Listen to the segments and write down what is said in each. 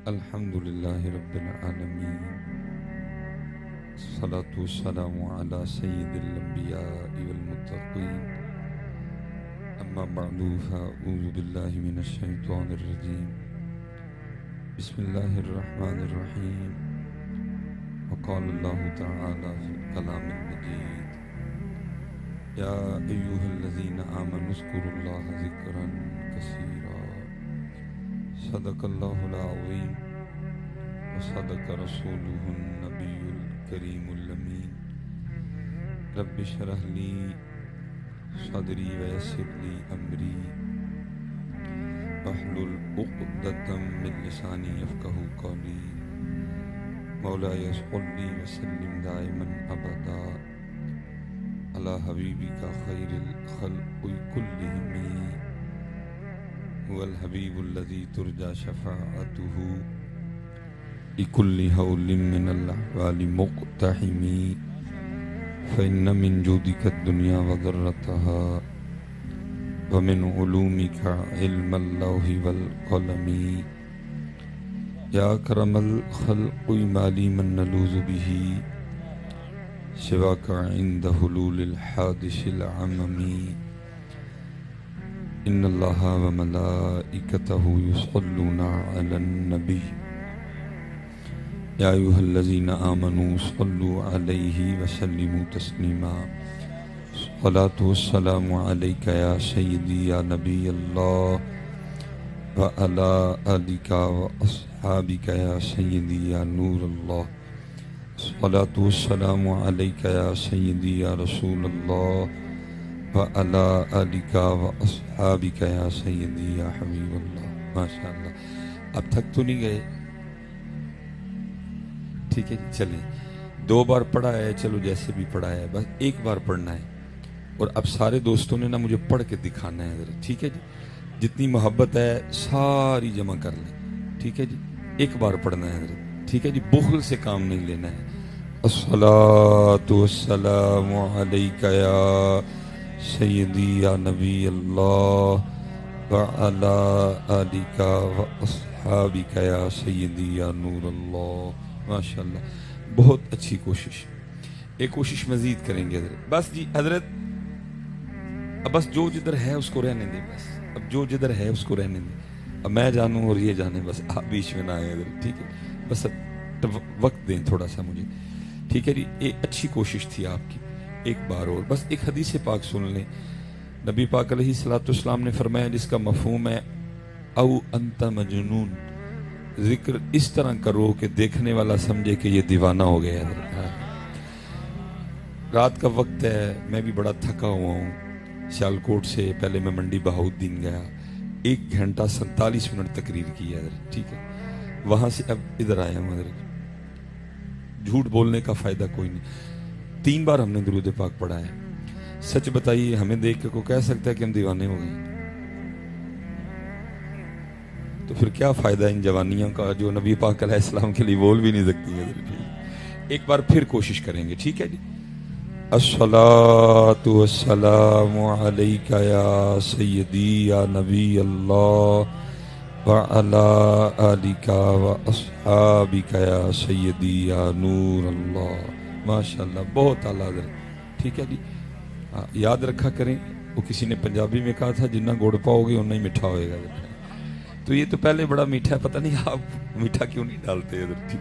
الحمد لله رب العالمين، الصلاة والسلام على سيد الأنبياء والمتقين، أما بعد فأعوذ بالله من الشيطان الرجيم. بسم الله الرحمن الرحيم. وقال الله تعالى في الكلام المجيد: يا أيها الذين آمنوا اذكروا الله ذكرا كثيرا. صدق الله العظيم وصدق رسوله النبي الكريم الأمين. رب اشرح لي صدري ويسر لي أمري واحلل عقدة من لساني يفقهوا قولي. مولاي صل وسلم دائما أبدا على حبيبك خير الخلق كلهم، هو الحبيب الذي ترجى شفاعته لكل هول من الأحوال مقتحم. فإن من جودك الدنيا وضرتها، ومن علومك علم اللوح والقلم. يا أكرم الخلق ما لي من نلوذ به سواك عند حلول الحادث العمم. إن الله وملائكته يصلون على النبي يا أيها الذين آمنوا صلوا عليه وسلموا تسليما. الصلاة والسلام عليك يا سيدي يا نبي الله وعلى آلك وأصحابك يا سيدي يا نور الله. الصلاة والسلام عليك يا سيدي يا رسول الله وعلى آلك وأصحابك يا سيدي يا حبيب اللہ. ماشاء اللہ. اب تک تو نہیں گئے؟ ٹھیک ہے جی، چلیں. 2 بار پڑھا ہے، چلو جیسے بھی پڑھا ہے، بس 1 بار پڑھنا ہے. اور اب سارے دوستوں نے نا مجھے پڑھ کے دکھانا ہے ذرا، ٹھیک ہے جی. جتنی محبت ہے ساری جمع کر لیں، ٹھیک ہے جی. 1 بار پڑھنا ہے ذرا، ٹھیک ہے جی. بخل سے کام نہیں لینا ہے. الصلاۃ والسلام علیک یا سیدی یا نبی اللہ وعلی آلک واصحابک یا سیدی یا نور اللہ. ماشاءاللہ، بہت اچھی کوشش. ایک کوشش مزید کریں گے حضرت. بس جی حضرت، اب بس جو جدھر ہے اس کو رہنے دیں. بس اب جو جدھر ہے اس کو رہنے دیں. اب میں جانوں اور یہ جانے، بس آپ بیچ میں نہ آئے حضرت، ٹھیک ہے. بس اب وقت دیں تھوڑا سا مجھے، ٹھیک ہے جی. ایک اچھی کوشش تھی آپ کی. 1 بار اور بس ایک حدیث پاک سن لیں. نبی پاک علیہ الصلوۃ والسلام نے فرمایا، جس کا مفہوم ہے او انت مجنون، ذکر اس طرح کرو کہ دیکھنے والا سمجھے کہ یہ دیوانہ ہو گیا ہے. رات کا وقت ہے، میں بھی بڑا تھکا ہوا ہوں. سیالکوٹ سے پہلے میں منڈی بہاؤالدین گیا، 1 گھنٹہ 47 منٹ تقریر کی ہے حضرت، ٹھیک ہے. وہاں سے اب ادھر آیا ہوں حضرت. جھوٹ بولنے کا فائدہ کوئی نہیں. 3 بار ہم نے درود پاک پڑھا ہے. سچ بتائیے، ہمیں دیکھ کے کوئی کہہ سکتا ہے کہ ہم دیوانے ہو گئے؟ تو پھر کیا فائدہ ان جوانیوں کا جو نبی پاک علیہ السلام کے لیے بول بھی نہیں سکتی ہیں. 1 بار پھر کوشش کریں گے، ٹھیک ہے جی. الصلاۃ والسلام علیک یا سیدی یا نبی اللہ وعلی آلک واصحابک یا سیدی یا نور اللہ. ماشاءاللہ، بہت اعلیٰ حضرت، ٹھیک ہے جی. یاد رکھا کریں، وہ کسی نے پنجابی میں کہا تھا جنہ گڑ پاؤ گے اتنا ہی میٹھا ہوئے گا. تو یہ تو پہلے بڑا میٹھا ہے، پتہ نہیں آپ میٹھا کیوں نہیں ڈالتے حضرت.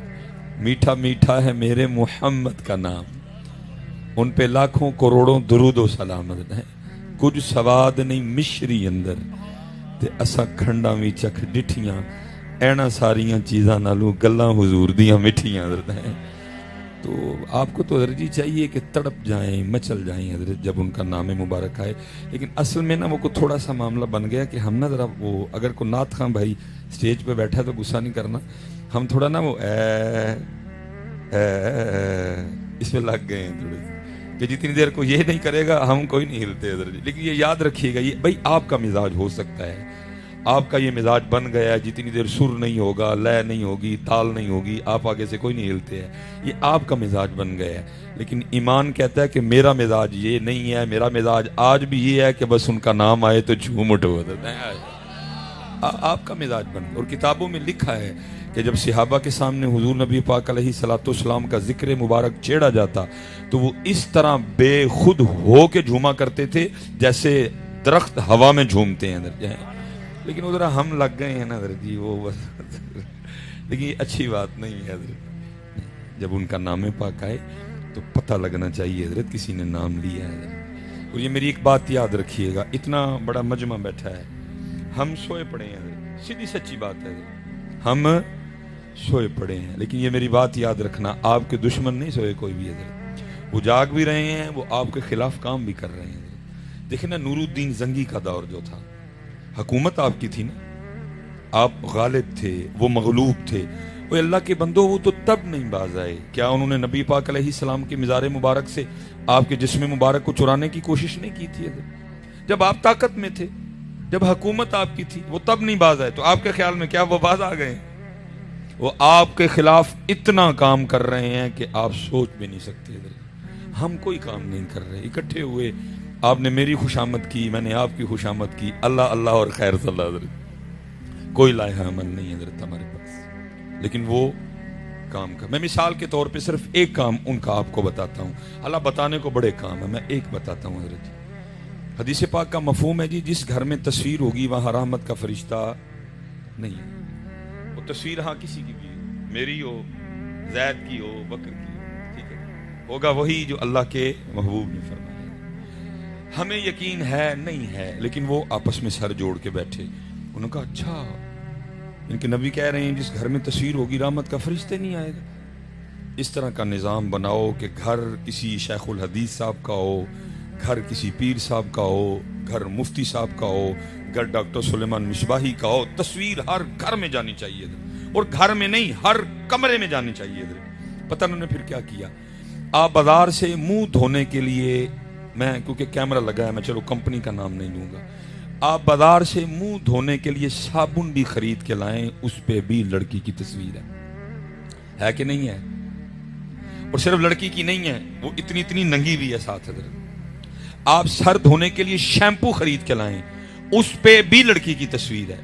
میٹھا میٹھا ہے میرے محمد کا نام، ان پہ لاکھوں کروڑوں درود و سلام ہے. کچھ سواد نہیں مشری اندر تے اسا کھنڈا وی چکھ ڈٹھیاں، اینا ساریاں چیزاں نالوں گلاں حضور دیاں مٹھیاں حضرت ہیں. تو آپ کو تو حضرت جی چاہیے کہ تڑپ جائیں، مچل جائیں حضرت جب ان کا نام مبارک آئے. لیکن اصل میں نا وہ کو تھوڑا سا معاملہ بن گیا کہ ہم نا ذرا وہ، اگر کوئی نعت خواں بھائی سٹیج پہ بیٹھا ہے تو غصہ نہیں کرنا، ہم تھوڑا نا وہ اس میں لگ گئے ہیں تھوڑے کہ جتنی دیر کو یہ نہیں کرے گا ہم کوئی نہیں ہلتے حضرت جی. لیکن یہ یاد رکھیے گا، یہ بھائی آپ کا مزاج ہو سکتا ہے، آپ کا یہ مزاج بن گیا ہے. جتنی دیر سر نہیں ہوگا، لے نہیں ہوگی، تال نہیں ہوگی، آپ آگے سے کوئی نہیں ہلتے ہیں. یہ آپ کا مزاج بن گیا ہے. لیکن ایمان کہتا ہے کہ میرا مزاج یہ نہیں ہے. میرا مزاج آج بھی یہ ہے کہ بس ان کا نام آئے تو جھوم اٹھو. آپ کا مزاج بن گیا. اور کتابوں میں لکھا ہے کہ جب صحابہ کے سامنے حضور نبی پاک علیہ الصلوۃ والسلام کا ذکر مبارک چھیڑا جاتا تو وہ اس طرح بے خود ہو کے جھوما کرتے تھے جیسے درخت ہوا میں جھومتے ہیں. لیکن ادھر ہم لگ گئے ہیں نا حضرت جی وہ لیکن یہ اچھی بات نہیں ہے حضرت. جب ان کا نام پاک آئے تو پتہ لگنا چاہیے حضرت کسی نے نام لیا ہے حضرت. اور یہ میری ایک بات یاد رکھیے گا, اتنا بڑا مجمع بیٹھا ہے, ہم سوئے پڑے ہیں حضرت, سیدھی سچی بات ہے حضرت, ہم سوئے پڑے ہیں. لیکن یہ میری بات یاد رکھنا, آپ کے دشمن نہیں سوئے کوئی بھی حضرت, وہ جاگ بھی رہے ہیں, وہ آپ کے خلاف کام بھی کر رہے ہیں حضرت. دیکھیں نا نور الدین زنگی کا دور جو تھا, حکومت آپ کی تھی نا, آپ غالب تھے, وہ مغلوب تھے. وہ اللہ کے بندو وہ تو تب نہیں باز آئے, کیا انہوں نے نبی پاک علیہ السلام کے مزار مبارک سے آپ کے جسم مبارک کو چرانے کی کوشش نہیں کی تھی حضرت؟ جب آپ طاقت میں تھے, جب حکومت آپ کی تھی, وہ تب نہیں باز آئے, تو آپ کے خیال میں کیا وہ باز آ گئے؟ وہ آپ کے خلاف اتنا کام کر رہے ہیں کہ آپ سوچ بھی نہیں سکتے حضرت. ہم کوئی کام نہیں کر رہے, اکٹھے ہوئے, آپ نے میری خوشامد کی, میں نے آپ کی خوشامد کی, اللہ اللہ اور خیر صلی اللہ حضرت. کوئی لائحہ عمل نہیں حضرت ہمارے پاس, لیکن وہ کام کا. میں مثال کے طور پہ صرف ایک کام ان کا آپ کو بتاتا ہوں, اللہ بتانے کو بڑے کام ہے, میں ایک بتاتا ہوں حضرت جی. حدیث پاک کا مفہوم ہے جی, جس گھر میں تصویر ہوگی وہاں رحمت کا فرشتہ نہیں ہے. وہ تصویر ہاں کسی کی بھی, میری ہو, زید کی ہو, بکر کی ہو, ٹھیک ہے, ہوگا وہی جو اللہ کے محبوب نے فرمایا. ہمیں یقین ہے نہیں ہے, لیکن وہ آپس میں سر جوڑ کے بیٹھے, انہوں نے کہا اچھا ان کے نبی کہہ رہے ہیں جس گھر میں تصویر ہوگی رحمت کا فرشتہ نہیں آئے گا. اس طرح کا نظام بناؤ کہ گھر کسی شیخ الحدیث صاحب کا ہو, گھر کسی پیر صاحب کا ہو, گھر مفتی صاحب کا ہو, گھر ڈاکٹر سلیمان مصباحی کا ہو, تصویر ہر گھر میں جانی چاہیے, اور گھر میں نہیں ہر کمرے میں جانی چاہیے. پتہ انہوں نے پھر کیا کیا, آپ بازار سے منہ دھونے کے لیے, میں کیونکہ کیمرہ لگا ہے میں چلو کمپنی کا نام نہیں لوں گا, آپ بازار سے منہ دھونے کے لیے صابن بھی خرید کے لائیں, اس پہ بھی لڑکی کی تصویر ہے کہ نہیں ہے؟ اور صرف لڑکی کی نہیں ہے, وہ اتنی اتنی ننگی بھی ہے ساتھ حضرت. آپ سر دھونے کے لیے شیمپو خرید کے لائیں, اس پہ بھی لڑکی کی تصویر ہے.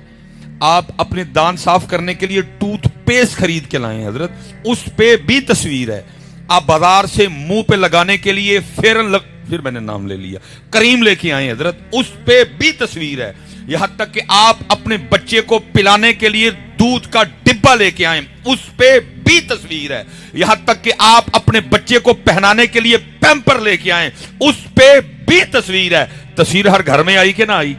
آپ اپنے دانت صاف کرنے کے لیے ٹوتھ پیسٹ خرید کے لائیں حضرت, اس پہ بھی تصویر ہے. آپ بازار سے منہ پہ لگانے کے لیے پھر میں نے نام لے لیا, کریم لے کے آئے حضرت, اس پہ بھی تصویر ہے. یہاں تک کہ آپ اپنے بچے کو پلانے کے لیے دودھ کا ڈبہ لے کے آئے, اس پہ بھی تصویر ہے. یہاں تک کہ آپ اپنے بچے کو پہنانے کے لیے پیمپر لے کے آئے, اس پہ بھی تصویر ہے. تصویر ہر گھر میں آئی کہ نہ آئی؟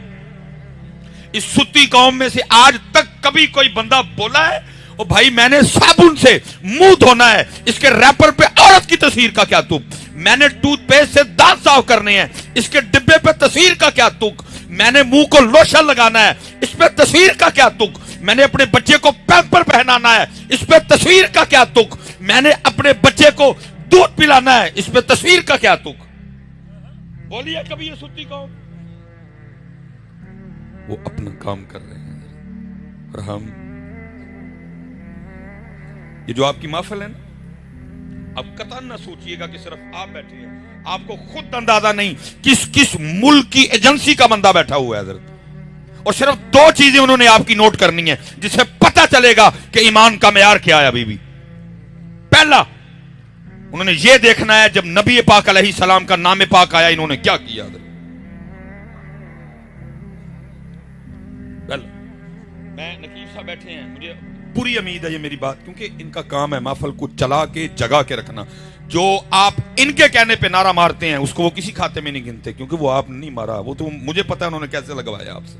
اس ستی قوم میں سے آج تک کبھی کوئی بندہ بولا ہے او بھائی میں نے صابن سے منہ دھونا ہے, اس کے ریپر پہ عورت کی تصویر کا کیا تک؟ میں نے ٹوتھ پیسٹ سے دانت صاف کرنے ہیں, اس کے ڈبے پہ تصویر کا کیا تک؟ میں نے منہ کو لوشن لگانا ہے, اس پہ تصویر کا کیا تک؟ میں نے اپنے بچے کو پیمپر پہنانا ہے, اس پہ تصویر کا کیا تک؟ میں نے اپنے بچے کو دودھ پلانا ہے, اس پہ تصویر کا کیا تک؟ بولیے کبھی یہ ستی قوم. وہ اپنا کام کر رہے ہیں اور ہم, یہ جو آپ کی محفل ہے نا, اب قطعاً نہ سوچئے گا کہ صرف آپ بیٹھے ہیں, آپ کو خود اندازہ نہیں کس ملک کی ایجنسی کا بندہ بیٹھا ہوا ہے حضرت, اور صرف 2 چیزیں انہوں نے آپ کی نوٹ کرنی ہے جس سے پتہ چلے گا کہ ایمان کا معیار کیا ہے. ابھی بھی پہلا انہوں نے یہ دیکھنا ہے جب نبی پاک علیہ السلام کا نام پاک آیا انہوں نے کیا کیا حضرت. میں نقیب صاحب بیٹھے ہیں, مجھے پوری امید ہے یہ میری بات, کیونکہ ان کا کام ہے محفل کو چلا کے جگا کے رکھنا. جو آپ ان کے کہنے پہ نعرہ مارتے ہیں اس کو وہ کسی کھاتے میں نہیں گنتے, کیونکہ وہ آپ نے نہیں مارا, وہ تو مجھے پتا ہے انہوں نے کیسے لگوایا آپ سے.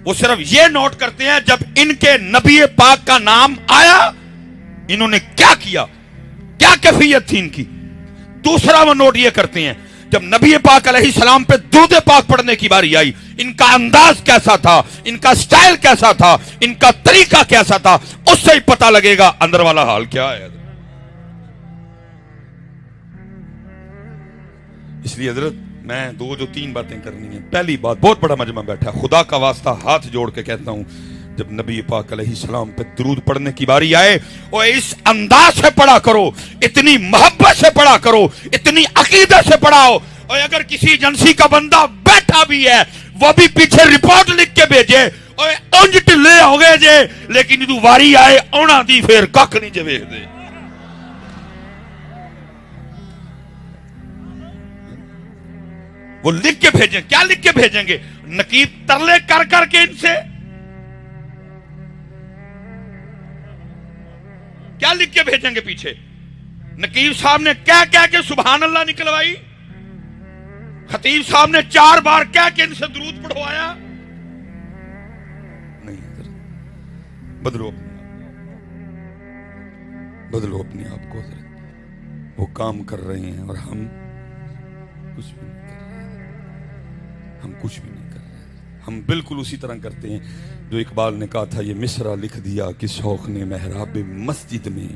وہ صرف یہ نوٹ کرتے ہیں جب ان کے نبی پاک کا نام آیا انہوں نے کیا کیا, کیا کیفیت تھی ان کی. دوسرا وہ نوٹ یہ کرتے ہیں جب نبی پاک علیہ السلام پہ درود پاک پڑھنے کی باری آئی ان کا انداز کیسا تھا, ان کا سٹائل کیسا تھا, ان کا طریقہ کیسا تھا, اس سے ہی پتہ لگے گا اندر والا حال کیا ہے. اس لیے حضرت میں 2-3 باتیں کرنی ہیں. پہلی بات, بہت بڑا مجمع بیٹھا, خدا کا واسطہ ہاتھ جوڑ کے کہتا ہوں جب نبی پاک علیہ السلام پہ درود پڑھنے کی باری آئے اور اس انداز سے پڑھا کرو, اتنی محبت سے پڑھا کرو, اتنی عقیدت سے پڑھاؤ, اور اگر کسی ایجنسی کا بندہ بیٹھا بھی ہے وہ بھی پیچھے رپورٹ لکھ کے بھیجے اوے انج ٹلے ہو گئے جے لیکن جدوں واری آئے اونا دی پھر ککھ نہیں جے ویکھدے. وہ لکھ کے بھیجیں. کیا لکھ کے بھیجیں گے؟ نقیب ترلے کر کر کے ان سے کیا لکھ کے بھیجیں گے پیچھے؟ نقیب صاحب نے کہہ کے سبحان اللہ نکلوائی. خطیب صاحب نے 4 بار کہہ کے ان سے درود پڑھوایا. نہیں حضرت، بدلو اپنے آپ کو حضرت. وہ کام کر رہے ہیں اور ہم کچھ بھی نہیں کر رہے. ہم کچھ بھی نہیں کر رہے. ہم بالکل اسی طرح کرتے ہیں جو اقبال نے کہا تھا، یہ مصرع لکھ دیا کہ شوق نے محراب مسجد میں،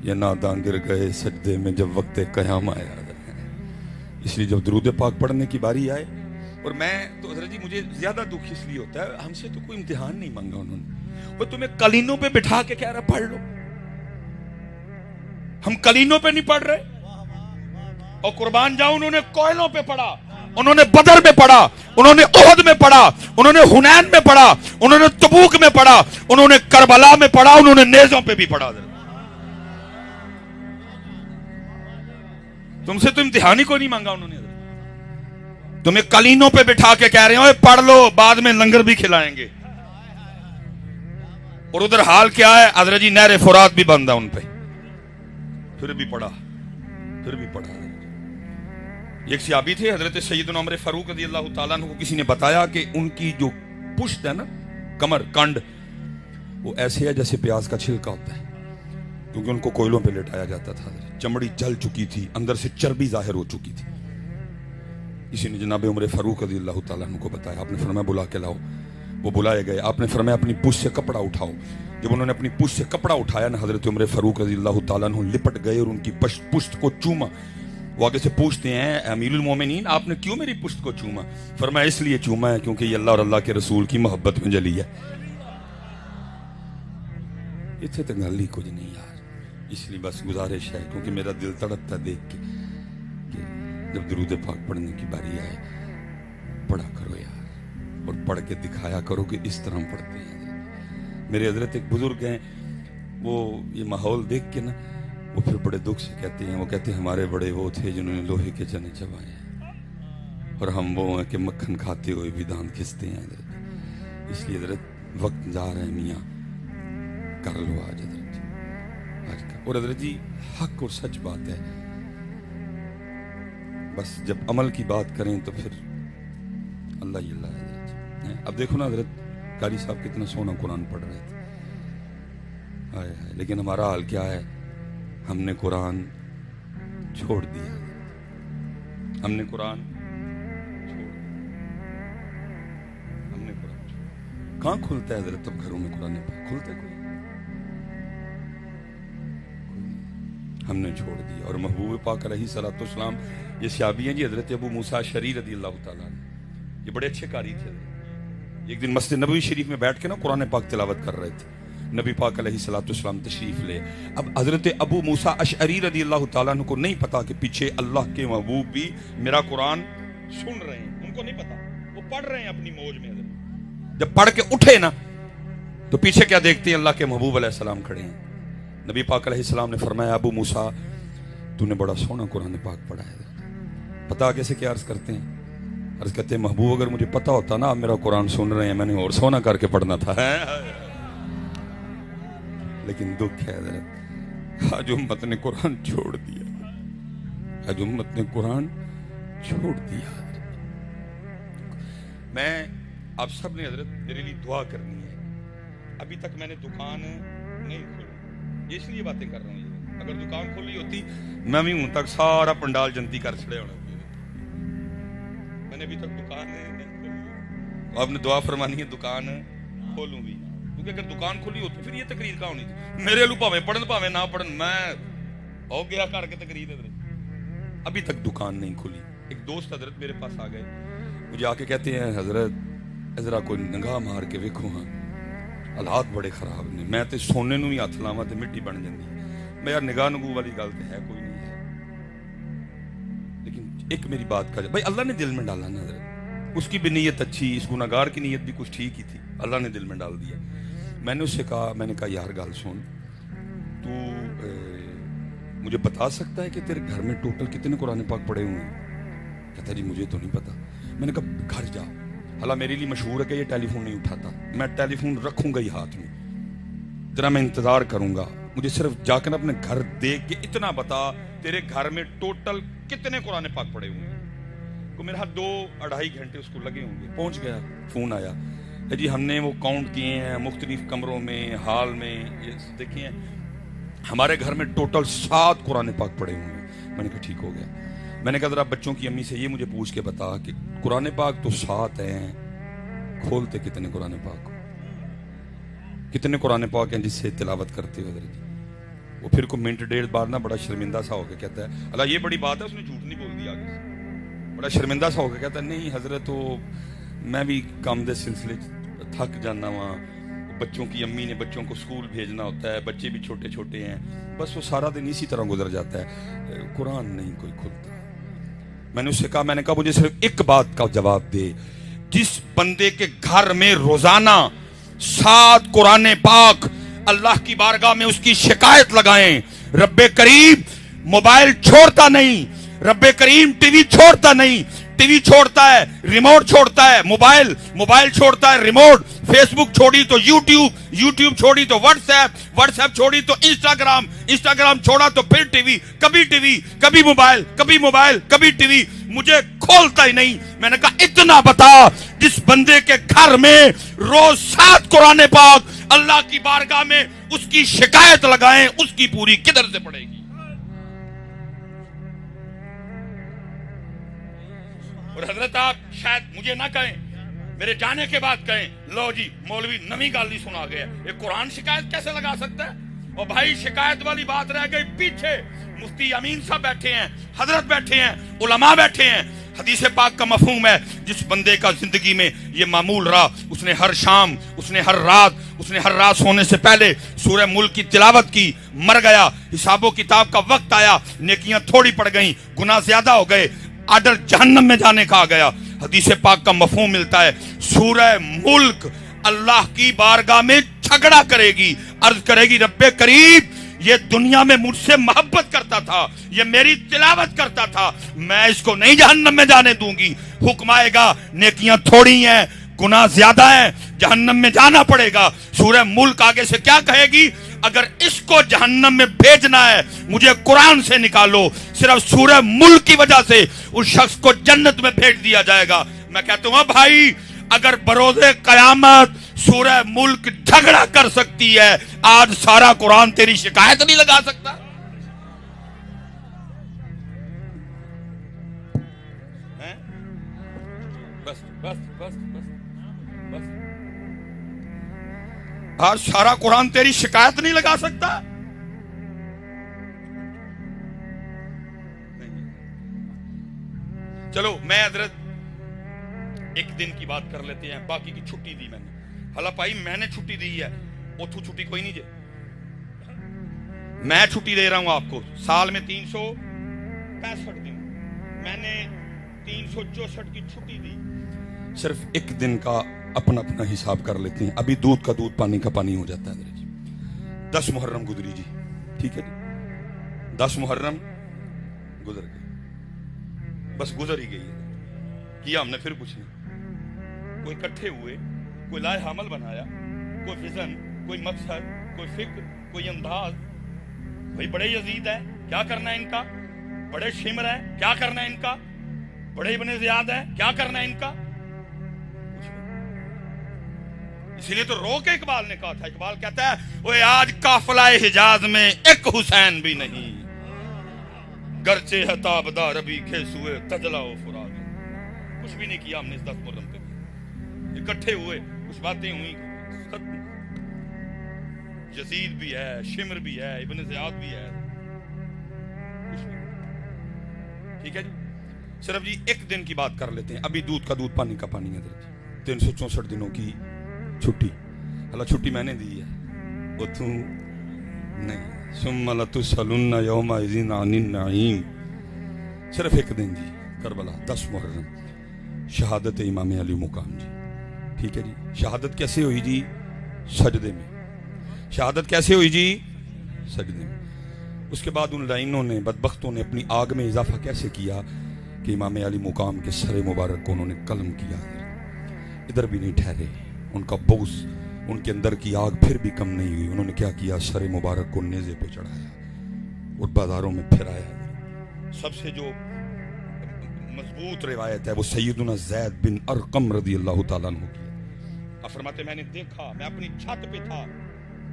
یہ ناداں گر گئے سجدے میں جب وقت قیام آیا. اس لیے جب درود پاک پڑھنے کی باری آئے، اور میں تو حضرت جی مجھے زیادہ دکھ اس لیے ہوتا ہے، ہم سے تو کوئی امتحان نہیں مانگا انہوں نے. وہ تمہیں کلینوں پہ بٹھا کے کہہ رہا پڑھ لو. ہم کلینوں پہ نہیں پڑھ رہے. اور قربان جاؤ، انہوں نے کوئلوں پہ پڑھا، انہوں نے بدر میں پڑھا، انہوں نے احد میں پڑھا، انہوں نے حنین میں پڑھا، انہوں نے تبوک میں پڑھا، انہوں نے کربلا میں پڑھا، انہوں نے نیزوں پہ بھی پڑھا. تم سے تو امتحان ہی کوئی نہیں مانگا انہوں نے. تمہیں کلینوں پہ بٹھا کے کہہ رہے ہیں پڑھ لو، بعد میں لنگر بھی کھلائیں گے. اور ادھر حال کیا ہے؟ حضرت جی نہر فرات بھی بند ہے ان پہ، پھر بھی پڑھا. ایک صحابی تھے حضرت سیدنا عمر فاروق رضی اللہ تعالیٰ عنہ کو کسی نے بتایا کہ ان کی جو پشت ہے نا، کمر کنڈ، وہ ایسے ہے جیسے پیاز کا چھلکا ہوتا ہے، کیونکہ ان کو کوئلوں پہ لٹایا جاتا تھا. چمڑی جل چکی تھی، اندر سے چربی ظاہر ہو چکی تھی. کسی نے جناب عمر فاروق رضی اللہ تعالیٰ عنہ کو بتایا. آپ نے فرمایا بلا کے لاؤ. وہ بلائے گئے. آپ نے فرمایا اپنی پشت سے کپڑا اٹھاؤ. جب انہوں نے اپنی پشت سے کپڑا اٹھایا نا، حضرت عمر فاروق رضی اللہ تعالیٰ عنہ لپٹ گئے اور ان کی پشت کو چوما. وہ آگے سے پوچھتے ہیں امیر المومنین آپ نے کیوں میری پشت کو چوما؟ فرمایا اس لیے چوما ہے کیونکہ یہ اللہ اور اللہ کے رسول کی محبت میں جلی ہے. اتنے تک گل ہی کچھ نہیں یار. اس لیے بس گزارش ہے، کیونکہ میرا دل تڑپتا دیکھ کے کہ جب درود پاک پڑھنے کی باری آئے پڑھا کرو یار، اور پڑھ کے دکھایا کرو کہ اس طرح پڑھتے ہیں. میرے حضرت ایک بزرگ ہیں، وہ یہ ماحول دیکھ کے نا وہ پھر بڑے دکھ سے کہتے ہیں، وہ کہتے ہیں ہمارے بڑے وہ تھے جنہوں نے لوہے کے چنے چبائے ہیں، اور ہم وہ ہیں کہ مکھن کھاتے ہوئے بھی دانت کھستے ہیں حضرت. اس لیے حضرت وقت جا رہا ہے میاں، کر لو آج حضرت. اور حضرت جی حق اور سچ بات ہے، بس جب عمل کی بات کریں تو پھر اللہ ہی اللہ ہے حضرت. اب دیکھو نا حضرت قاری صاحب کتنا سونا قرآن پڑھ رہے تھے، ہائے ہائے، لیکن ہمارا حال کیا ہے؟ ہم نے قرآن چھوڑ دیا. ہم نے قرآن چھوڑ دیا. کہاں کھلتا ہے حضرت اب گھروں میں قرآن پاک؟ کھلتا ہے کوئی؟ ہم نے چھوڑ دیا. اور محبوب پاک علیہ الصلوۃ والسلام، یہ صحابی ہیں جی حضرت ابو موسیٰ اشعری رضی اللہ تعالیٰ عنہ، یہ بڑے اچھے قاری تھے. ایک دن مسجد نبوی شریف میں بیٹھ کے نا قرآن پاک تلاوت کر رہے تھے. نبی پاک علیہ الصلوۃ والسلام تشریف لے. اب حضرت ابو موسیٰ اشعری رضی اللہ تعالیٰ عنہ کو نہیں پتا کہ پیچھے اللہ کے محبوب بھی میرا قرآن سن رہے ہیں. ان کو نہیں پتا، وہ پڑھ رہے ہیں اپنی موج میں. جب پڑھ کے اٹھے نا تو پیچھے کیا دیکھتے ہیں؟ اللہ کے محبوب علیہ السلام کھڑے ہیں. نبی پاک علیہ السلام نے فرمایا ابو موسیٰ تو نے بڑا سونا قرآن پاک پڑھا ہے. پتا کیسے کیا عرض کرتے ہیں؟ عرض کرتے ہیں محبوب اگر مجھے پتا ہوتا نا آپ میرا قرآن سن رہے ہیں میں نے اور سونا کر کے پڑھنا تھا. لیکن دکھ ہے حضرت، آج امت نے قرآن چھوڑ دیا. آج امت نے قرآن چھوڑ دیا. میں آپ سب نے حضرت میرے لیے دعا کرنی ہے. ابھی تک میں نے دکان نہیں کھولی، اس لیے باتیں کر رہا ہوں. اگر دکان کھولی ہوتی میں بھی ہوں تک سارا پنڈال جنتی کر چھڑے ہونا. میں نے ابھی تک دکان نہیں کھولی. آپ نے دعا فرمانی ہے دکان کھولوں بھی، کیونکہ اگر دکان کھولی ہوتی پھر یہ تقریر کہاں ہونی تھی؟ میرے لو پاویں پڑھن پاویں نہ پڑھن، میں ہو گیا کر کے تقریر. حضرت ابھی تک دکان نہیں کھلی. ایک دوست حضرت میرے پاس آ گئے، مجھے آ کے کہتے ہیں حضرت ذرا کوئی نگاہ مار کے ویکھو ہاں حالات بڑے خراب نے. میں تے سونے نو ہی ہاتھ لاواں تے مٹی بن جاندی. میں یار نگاہ نگو والی گل تے ہے کوئی نہیں ہے، لیکن ایک میری بات کا بھائی اللہ نے دل میں ڈالا نا حضرت، اس کی بھی نیت اچھی، اس گناہگار کی نیت بھی کچھ ٹھیک ہی تھی. اللہ نے دل میں ڈال دیا. میں نے اس سے کہا, میں نے کہا یار گال سن, تو مجھے بتا سکتا ہے کہ تیرے گھر میں ٹوٹل کتنے قرآن پاک پڑے ہوئے ہیں؟ کہتا جی مجھے تو نہیں پتا. میں نے کہا گھر جا. حالانکہ میرے لیے مشہور ہے کہ یہ ٹیلی فون نہیں اٹھاتا, میں ٹیلی فون رکھوں گا ہی ہاتھ میں, تیرا میں انتظار کروں گا, مجھے صرف جا کر اپنے گھر دیکھ کے اتنا بتا تیرے گھر میں ٹوٹل کتنے قرآن پاک پڑے ہوئے ہیں. کو میرے ہاتھ 2-2.5 گھنٹے اس کو لگے ہوں گے. پہنچ گیا, فون آیا, جی ہم نے وہ کاؤنٹ کیے ہیں مختلف کمروں میں, ہال میں, یہ دیکھیں ہیں ہمارے گھر میں ٹوٹل 7 قرآن پاک پڑے ہوئے ہیں. میں نے کہا ٹھیک ہو گیا. میں نے کہا ذرا بچوں کی امی سے یہ مجھے پوچھ کے بتا کہ قرآن پاک تو 7 ہیں, کھولتے کتنے قرآن پاک, کتنے قرآن پاک ہیں جس سے تلاوت کرتے ہو حضرت. وہ پھر کو منٹ 1.5 بار نا بڑا شرمندہ سا ہو کے کہتا ہے اللہ یہ بڑی بات ہے, اس نے جھوٹ نہیں بول دیا آگے سے. بڑا شرمندہ سا ہو کے کہتا ہے نہیں حضرت وہ میں بھی کام دے سلسلے تھک جانا وہاں, بچوں کی امی نے بچوں کو اسکول بھیجنا ہوتا ہے, بچے بھی چھوٹے چھوٹے ہیں, بس وہ سارا دن اسی طرح گزر جاتا ہے, قرآن نہیں کوئی کھلتا. میں نے اس سے کہا, میں نے کہا مجھے صرف ایک بات کا جواب دے, جس بندے کے گھر میں روزانہ 7 قرآن پاک اللہ کی بارگاہ میں اس کی شکایت لگائیں, رب کریم موبائل چھوڑتا نہیں, رب کریم ٹی وی چھوڑتا نہیں, ٹی وی چھوڑتا ہے ریموٹ چھوڑتا ہے, موبائل چھوڑتا ہے ریموٹ, فیس بک چھوڑی تو یوٹیوب چھوڑی تو واٹس ایپ چھوڑی تو انسٹاگرام چھوڑا تو پھر ٹی وی, کبھی موبائل کبھی ٹی وی, مجھے کھولتا ہی نہیں. میں نے کہا اتنا بتا, جس بندے کے گھر میں روز 7 قرآن پاک اللہ کی بارگاہ میں اس کی شکایت لگائیں, اس کی پوری کدھر سے پڑے گی؟ اور حضرت آپ شاید مجھے نہ کہیں, میرے جانے کے بعد کہیں لو جی مولوی نمی گال نہیں سنا گیا, یہ قرآن شکایت کیسے لگا سکتا ہے؟ اور بھائی شکایت والی بات رہ گئی پیچھے, مفتی امین صاحب بیٹھے ہیں, حضرت بیٹھے ہیں, علماء بیٹھے ہیں. حدیث پاک کا مفہوم ہے جس بندے کا زندگی میں یہ معمول رہا, اس نے ہر شام, اس نے ہر رات سونے سے پہلے سورہ ملک کی تلاوت کی, مر گیا, حساب و کتاب کا وقت آیا, نیکیاں تھوڑی پڑ گئیں, گناہ زیادہ ہو گئے, آرڈر جہنم میں جانے کا آ گیا. حدیث پاک کا مفہوم ملتا ہے سورہ ملک اللہ کی بارگاہ میں جھگڑا کرے گی, عرض کرے گی رب کریم یہ دنیا میں مجھ سے محبت کرتا تھا, یہ میری تلاوت کرتا تھا, میں اس کو نہیں جہنم میں جانے دوں گی. حکم آئے گا نیکیاں تھوڑی ہیں, گناہ زیادہ ہیں, جہنم میں جانا پڑے گا. سورہ ملک آگے سے کیا کہے گی, اگر اس کو جہنم میں بھیجنا ہے مجھے قرآن سے نکالو, صرف سورہ ملک کی وجہ سے اس شخص کو جنت میں بھیج دیا جائے گا. میں کہتا ہوں بھائی اگر بروز قیامت سورہ ملک جھگڑا کر سکتی ہے, آج سارا قرآن تیری شکایت نہیں لگا سکتا. بس آج سارا قرآن تیری شکایت نہیں لگا سکتا. چلو میں حضرت ایک دن کی بات کر لیتے ہیں, باقی کی چھٹی دی میں نے. حالا پائی میں نے چھٹی دی ہے, اتھو چھٹی کوئی نہیں جے, میں چھٹی دے رہا ہوں آپ کو. سال میں 365 دن, میں نے 364 کی چھٹی دی. صرف ایک دن کا اپنا حساب کر لیتے ہیں. ابھی دودھ کا دودھ پانی کا پانی ہو جاتا ہے جی. 10 محرم گزری جی, ٹھیک ہے جی, 10 محرم گزر گئی, بس گزر ہی گئی ہے. کیا ہم نے پھر کچھ نہیں. کوئی اکٹھے ہوئے, کوئی لائے حمل بنایا, کوئی ویژن, کوئی مقصد, کوئی فکر, کوئی انداز. بھائی بڑے یزید ہے, کیا کرنا ہے ان کا؟ بڑے شمر ہے, کیا کرنا ہے ان کا؟ بڑے ابن زیاد ہے, کیا کرنا ہے ان کا؟ اسی لیے تو رو کے اقبال نے کہا تھا, اقبال کہتا ہے وہ آج قافلہ حجاز میں ایک حسین بھی نہیں, گرچہ ہے تابدار ابھی کھیسوئے تجلا و فرات. کچھ بھی نہیں کیا ہم نے اس 10 محرم پہ. اکٹھے ہوئے, کچھ باتیں ہوئی, ختم. یزید بھی ہے, شمر بھی ہے, ابن زیاد بھی ہے, کچھ بھی. ٹھیک ہے جی, صرف جی ایک دن کی بات کر لیتے ہیں. ابھی دودھ کا دودھ پانی کا پانی ہے. 364 دنوں کی چھٹی. اللہ چھٹی میں نے دی ہے, وہ تو نہیں. ثم لتسألن یومئذ عن النعیم. صرف ایک دن جی, کربلا 10 محرم, شہادت امام علی مقام جی. ٹھیک ہے جی. شہادت کیسے ہوئی جی؟ سجدے میں. شہادت کیسے ہوئی جی؟ سجدے میں. اس کے بعد ان لائنوں نے، بدبختوں نے اپنی آگ میں اضافہ کیسے کیا کہ امام علی مقام کے سر مبارک کو انہوں نے قلم کیا. ادھر بھی نہیں ٹھہرے، ان کا بغض، ان کے اندر کی آگ پھر بھی کم نہیں ہوئی. انہوں نے کیا کیا؟ سر مبارک کو نیزے پہ چڑھایا اور بازاروں میں پھرایا. سب سے جو مضبوط روایت ہے وہ سیدنا زید بن ارقم رضی اللہ تعالیٰ عنہ کی. آپ فرماتے میں نے دیکھا، میں اپنی چھت پہ تھا،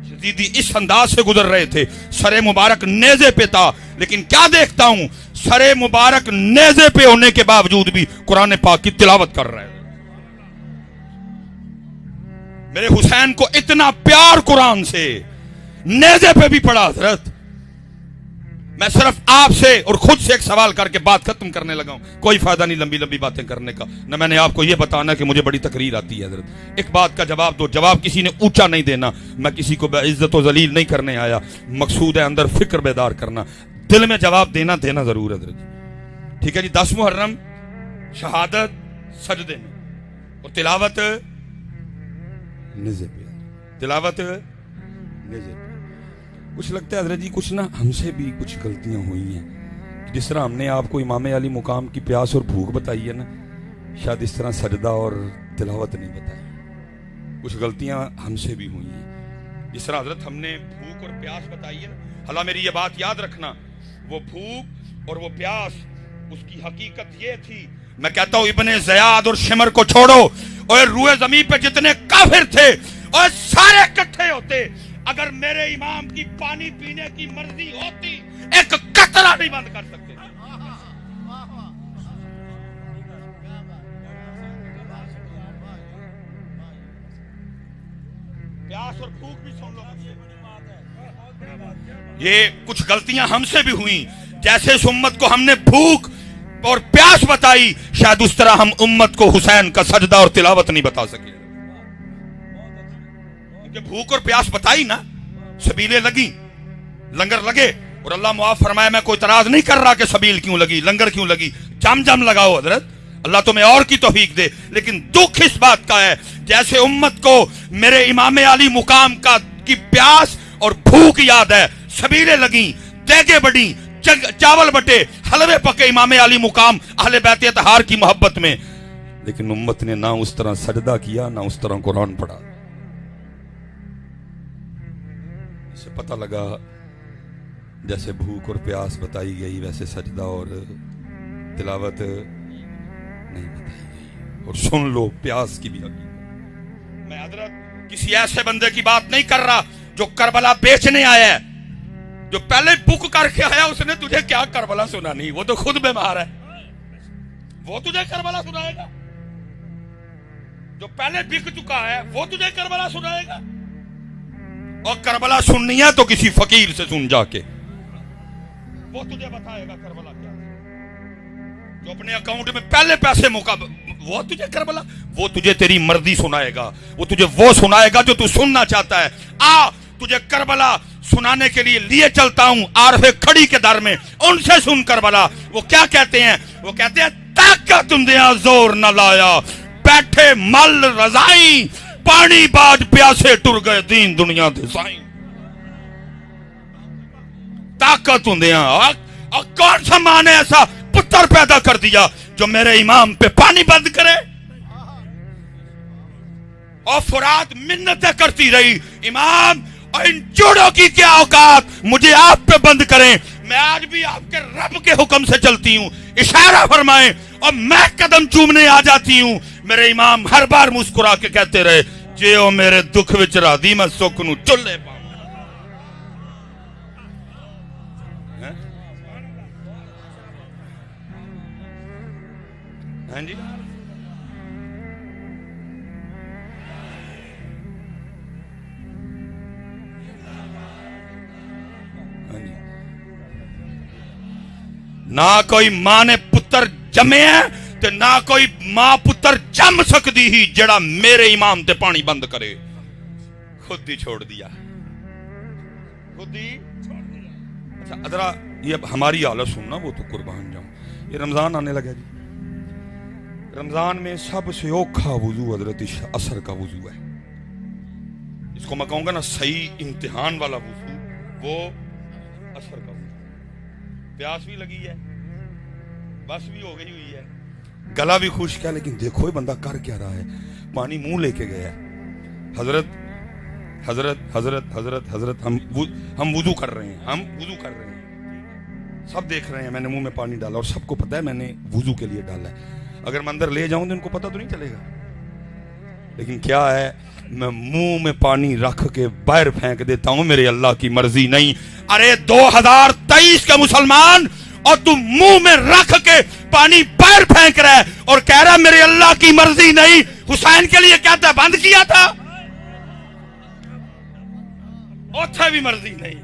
یزیدی اس انداز سے گزر رہے تھے، سر مبارک نیزے پہ تھا، لیکن کیا دیکھتا ہوں، سر مبارک نیزے پہ ہونے کے باوجود بھی قرآن پاک کی تلاوت کر رہے ہیں. میرے حسین کو اتنا پیار قرآن سے، نیزے پہ بھی پڑھا. حضرت میں صرف آپ سے اور خود سے ایک سوال کر کے بات ختم کرنے لگا ہوں. کوئی فائدہ نہیں لمبی لمبی باتیں کرنے کا، نہ میں نے آپ کو یہ بتانا کہ مجھے بڑی تقریر آتی ہے. حضرت ایک بات کا جواب دو. جواب کسی نے اونچا نہیں دینا، میں کسی کو بے عزت و ذلیل نہیں کرنے آیا. مقصود ہے اندر فکر بیدار کرنا، دل میں جواب دینا ضرور ہے. حضرت ٹھیک ہے جی. 10 محرم شہادت سجدے میں اور تلاوت نیزے پہ. تلاوت نیزے پہ. کچھ لگتا ہے حضرت جی کچھ نہ ہم سے بھی کچھ غلطیاں ہوئی ہیں. جس طرح ہم نے آپ کو امام علی مقام کی پیاس اور بھوک بتائی ہے نا، شاید اس طرح سجدہ اور تلاوت نہیں بتائی. کچھ غلطیاں ہم سے بھی ہوئی ہیں. جس طرح حضرت ہم نے بھوک اور پیاس بتائی ہے نا، حالا میری یہ بات یاد رکھنا، وہ بھوک اور وہ پیاس اس کی حقیقت یہ تھی. میں کہتا ہوں ابن زیاد اور شمر کو چھوڑو، اور روئے زمین پہ جتنے کافر تھے اور سارے اکٹھے ہوتے، اگر میرے امام کی پانی پینے کی مرضی ہوتی ایک قطرہ نہیں بند کر سکتے. پیاس اور بھوک بھی سن لو. یہ کچھ غلطیاں ہم سے بھی ہوئیں. جیسے اس امت کو ہم نے بھوک اور پیاس بتائی، شاید اس طرح ہم امت کو حسین کا سجدہ اور تلاوت نہیں بتا سکے. بھوک اور پیاس بتائی نا، سبیلیں لگی، لنگر لگے، اور اللہ معاف فرمائے میں کوئی اعتراض نہیں کر رہا کہ سبیل کیوں لگی، لنگر کیوں لگی، جم لگاؤ حضرت، اللہ تمہیں اور کی توفیق دے. لیکن دکھ اس بات کا ہے جیسے امت کو میرے امام علی مقام کی پیاس اور بھوک یاد ہے، سبیلیں لگیں، دیگیں بڑی، چاول بٹے، حلوے پکے امام علی مقام اہل بیت اطہار کی محبت میں، لیکن امت نے نہ اس طرح سجدہ کیا نہ اس طرح قرآن پڑھا. سے پتہ لگا جیسے بھوک اور پیاس بتائی گئی ویسے سجدہ اور تلاوت نہیں بتائی گئی. اور سن لو پیاس کی بھی حقیقت. میں حضرت کسی ایسے بندے کی بات نہیں کر رہا جو کربلا بیچنے آیا ہے، جو پہلے بک کر کے آیا، اس نے تجھے کیا کربلا سنانی، وہ تو خود بیمار ہے، وہ تجھے کربلا سنائے گا. جو پہلے بک چکا ہے وہ تجھے کربلا سنائے گا. اور کربلا سننی ہے تو کسی فقیر سے سن جا کے، وہ تجھے بتائے گا کربلا کیا. جو اپنے اکاؤنٹ میں پہلے پیسے وہ تجھے کربلا، وہ تجھے تیری مرضی سنائے گا، وہ تجھے وہ سنائے گا جو تو سننا چاہتا ہے. تجھے کربلا سنانے کے لیے چلتا ہوں عارف کھڑی کے در میں، ان سے سن کربلا. وہ کیا کہتے ہیں؟ وہ کہتے ہیں طاقت دیا زور نہ لایا، بیٹھے مل رضائی، پانی باج پیاسے ٹر گئے دین دنیا دے سائیں. طاقت ہوندیاں اور کون سا ماں نے ایسا پتر پیدا کر دیا جو میرے امام پہ پانی بند کرے؟ اور فرات منتیں کرتی رہی، امام اور ان چوڑوں کی کیا اوقات مجھے آپ پہ بند کریں. میں آج بھی آپ کے رب کے حکم سے چلتی ہوں، اشارہ فرمائیں اور میں قدم چومنے آ جاتی ہوں. میرے امام ہر بار مسکرا کے کہتے رہے، جیو میرے دکھ وچ راضی میں سکھ نو چلے پاؤں. ہاں جی نہ کوئی ماں نے پتر جمے ہیں تے نہ کوئی ماں پتر جم سکتی ہی جڑا میرے امام تے پانی بند کرے. خود ہی چھوڑ دیا، خود ہی چھوڑ دیا. اچھا ادرا یہ اب ہماری حالت سننا، وہ تو قربان جاؤں. یہ رمضان آنے لگا جی، رمضان میں سب سے اوکھا وضو حضرت عصر کا وضو ہے. اس کو میں کہوں گا نا صحیح امتحان والا وضو وہ عصر کا وضو. پیاس بھی لگی ہے, بس بھی ہو گئی ہوئی ہے, گلا بھی خشک ہے, لیکن دیکھو یہ بندہ کر کیا رہا ہے, پانی منہ لے کے گیا ہے. حضرت حضرت حضرت حضرت حضرت ہم وضو کر رہے ہیں, ہم وضو کر رہے ہیں, سب دیکھ رہے ہیں. میں نے منہ میں پانی ڈالا اور سب کو پتا ہے میں نے وضو کے لیے ڈالا ہے. اگر میں اندر لے جاؤں تو ان کو پتا تو نہیں چلے گا, لیکن کیا ہے میں منہ میں پانی رکھ کے باہر پھینک دیتا ہوں, میرے اللہ کی مرضی نہیں. ارے 2023 کا مسلمان, اور تم منہ میں رکھ کے پانی باہر پھینک رہا ہے اور کہہ رہا میرے اللہ کی مرضی نہیں. حسین کے لیے کہتا ہے بند کیا تھا, اوتھے بھی مرضی نہیں,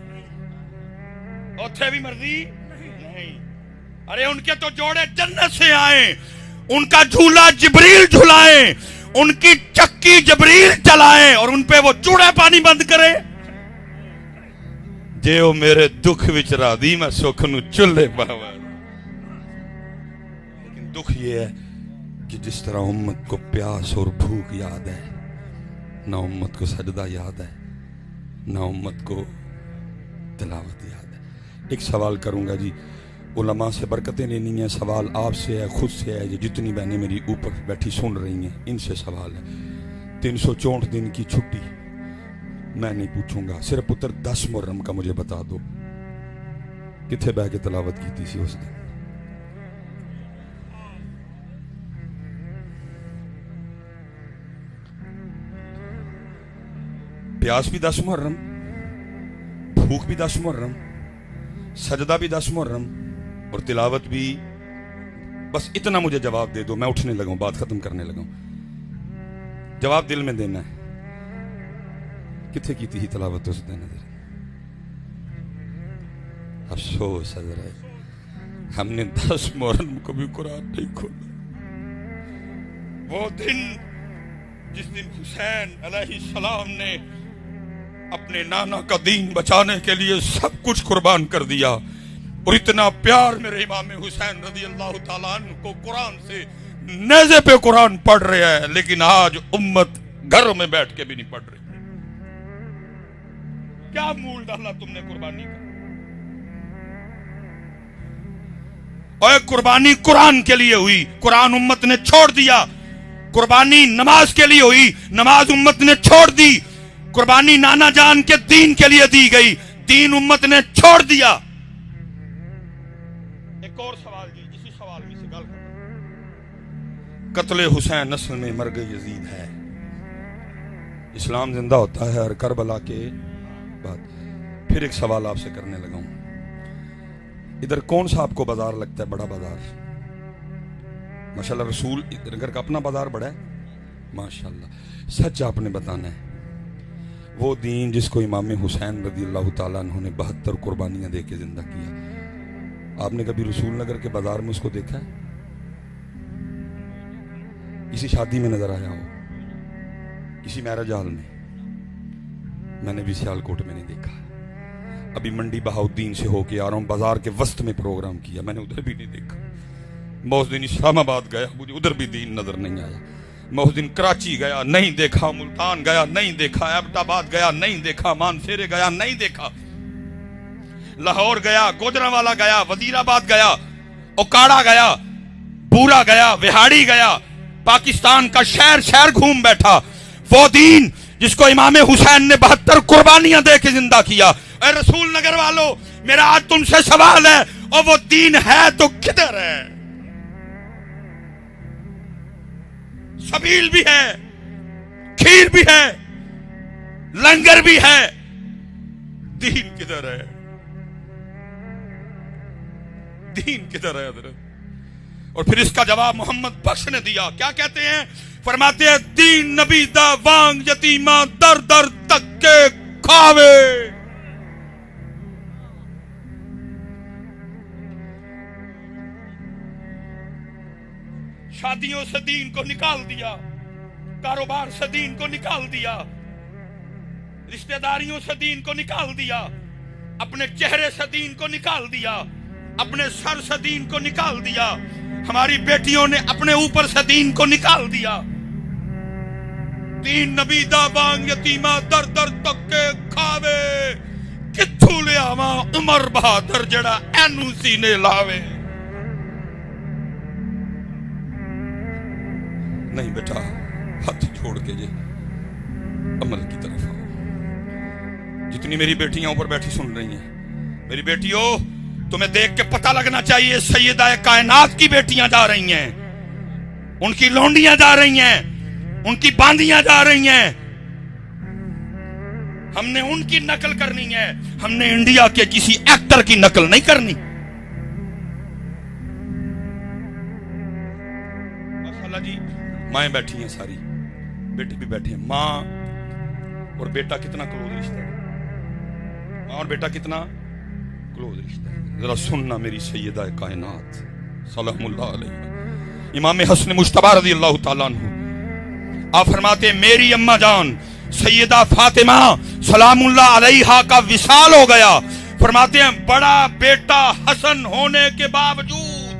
اوتھے بھی مرضی نہیں. ارے ان کے تو جوڑے جنت سے آئے, ان کا جھولا جبریل جھلائیں, ان کی چکی جبریل چلائیں اور ان پہ وہ چوڑے پانی بند کرے. جے او میرے دکھ وچ راضی میں سکھ نو چلے پاواں. لیکن دکھ یہ ہے کہ جس طرح امت کو پیاس اور بھوک یاد ہے, نہ امت کو سجدہ یاد ہے, نہ امت کو تلاوت یاد ہے. ایک سوال کروں گا جی, علماء سے برکتیں لینی ہیں, سوال آپ سے ہے, خود سے ہے. جتنی بہنیں میری اوپر بیٹھی سن رہی ہیں ان سے سوال ہے. 364 دن کی چھٹی میں نہیں پوچھوں گا, صرف پتر 10 محرم کا مجھے بتا دو کتھے بہ کے تلاوت کی تھی اس دن. پیاس بھی 10 محرم, بھوک بھی 10 محرم, سجدہ بھی 10 محرم اور تلاوت بھی. بس اتنا مجھے جواب دے دو, میں اٹھنے لگا ہوں, بات ختم کرنے لگا ہوں. جواب دل میں دینا ہے. کتنے کی تھی تلاوت اس دن؟ افسوس حضرت, ہم نے 10 محرم کو بھی قرآن نہیں کھولا. وہ دن جس دن حسین علیہ السلام نے اپنے نانا کا دین بچانے کے لیے سب کچھ قربان کر دیا, اور اتنا پیار میرے امام حسین رضی اللہ تعالیٰ عنہ کو قرآن سے, نیزے پہ قرآن پڑھ رہے ہیں, لیکن آج امت گھروں میں بیٹھ کے بھی نہیں پڑھ رہی. کیا مول ڈالا تم نے قربانی کا؟ اور قربانی قرآن کے لیے ہوئی, قرآن امت نے چھوڑ دیا. قربانی نماز کے لیے ہوئی, نماز امت نے چھوڑ دی. قربانی نانا جان کے دین کے لیے دی گئی, دین امت نے چھوڑ دیا. ایک اور سوال جی, اسی سوال میں سے گل کرتا. قتل حسین نسل میں مرگ یزید ہے, اسلام زندہ ہوتا ہے اور کربلا کے بعد. پھر ایک سوال آپ سے کرنے لگا ہوں, ادھر کون سا آپ کو بازار لگتا ہے بڑا بازار؟ ماشاءاللہ رسول نگر کا اپنا بازار بڑا ہے ماشاءاللہ. سچ آپ نے بتانا ہے, وہ دین جس کو امام حسین رضی اللہ تعالیٰ عنہ نے 72 قربانیاں دے کے زندہ کیا, آپ نے کبھی رسول نگر کے بازار میں اس کو دیکھا ہے؟ کسی شادی میں نظر آیا ہو, کسی میرج ہال میں؟ میں نے بھی سیالکوٹ میں نہیں دیکھا. ابھی منڈی بہاؤدین سے ہو کے آ رہا ہوں, بازار کے وسط میں پروگرام کیا, میں نے ادھر بھی نہیں دیکھا. میں اس دن اسلام آباد گیا, مجھے ادھر بھی دین نظر نہیں آیا. میں اس دن کراچی گیا, نہیں دیکھا. ملتان گیا, نہیں دیکھا. ایبٹ آباد گیا, نہیں دیکھا. مانسیرے گیا, نہیں دیکھا. لاہور گیا, گوجرانوالا گیا, وزیر آباد گیا, اوکاڑا گیا, بورا گیا, وہاڑی گیا, پاکستان کا شہر شہر گھوم بیٹھا. وہ دین جس کو امام حسین نے 72 قربانیاں دے کے زندہ کیا. اے رسول نگر والو, میرا آج تم سے سوال ہے, اور وہ دین ہے تو کدھر ہے؟ سبیل بھی ہے, کھیر بھی ہے, لنگر بھی ہے, دین کدھر ہے؟ دین کدھر ہے حضرت؟ اور پھر اس کا جواب محمد بخش نے دیا. کیا کہتے ہیں؟ فرماتے ہیں دین نبی دا وانگ یتیمہ در در تک کے کھاوے. شادیوں سے دین کو نکال دیا, کاروبار سے دین کو نکال دیا, رشتہ داریوں سے دین کو نکال دیا, اپنے چہرے سے دین کو نکال دیا. اپنے سر سے دین کو نکال دیا، ہماری بیٹیوں نے اپنے اوپر سے دین کو نکال دیا۔ تین نبی دا بانگ یتیمہ در در تکے کھاوے، کتھو لے آواں عمر بہادر جڑا اینو سینے لاوے۔ نہیں بیٹا، ہاتھ چھوڑ کے جے عمل کی طرف آؤ۔ جتنی میری بیٹیاں اوپر بیٹھی سن رہی ہیں، میری بیٹیوں تمہیں دیکھ کے پتہ لگنا چاہیے سیدہ کائنات کی بیٹیاں جا رہی ہیں، ان کی لونڈیاں جا رہی ہیں، ان کی باندیاں جا رہی ہیں۔ ہم نے ان کی نقل کرنی ہے، ہم نے انڈیا کے کسی ایکٹر کی نقل نہیں کرنی۔ ماشاءاللہ جی، مائیں بیٹھی ہیں ساری، بیٹے بھی بیٹھے ہیں۔ ماں اور بیٹا کتنا کلوز رشتہ ہے، ماں اور بیٹا کتنا کلوز رشتہ ہے۔ ذرا سننا میری سیدہ کائنات سلام اللہ علیہ، امام حسن مجتبی رضی اللہ تعالیٰ عنہ، آپ فرماتے ہیں میری اماں جان سیدہ فاطمہ سلام اللہ علیہا کا وصال ہو گیا۔ فرماتے ہیں بڑا بیٹا حسن ہونے کے باوجود،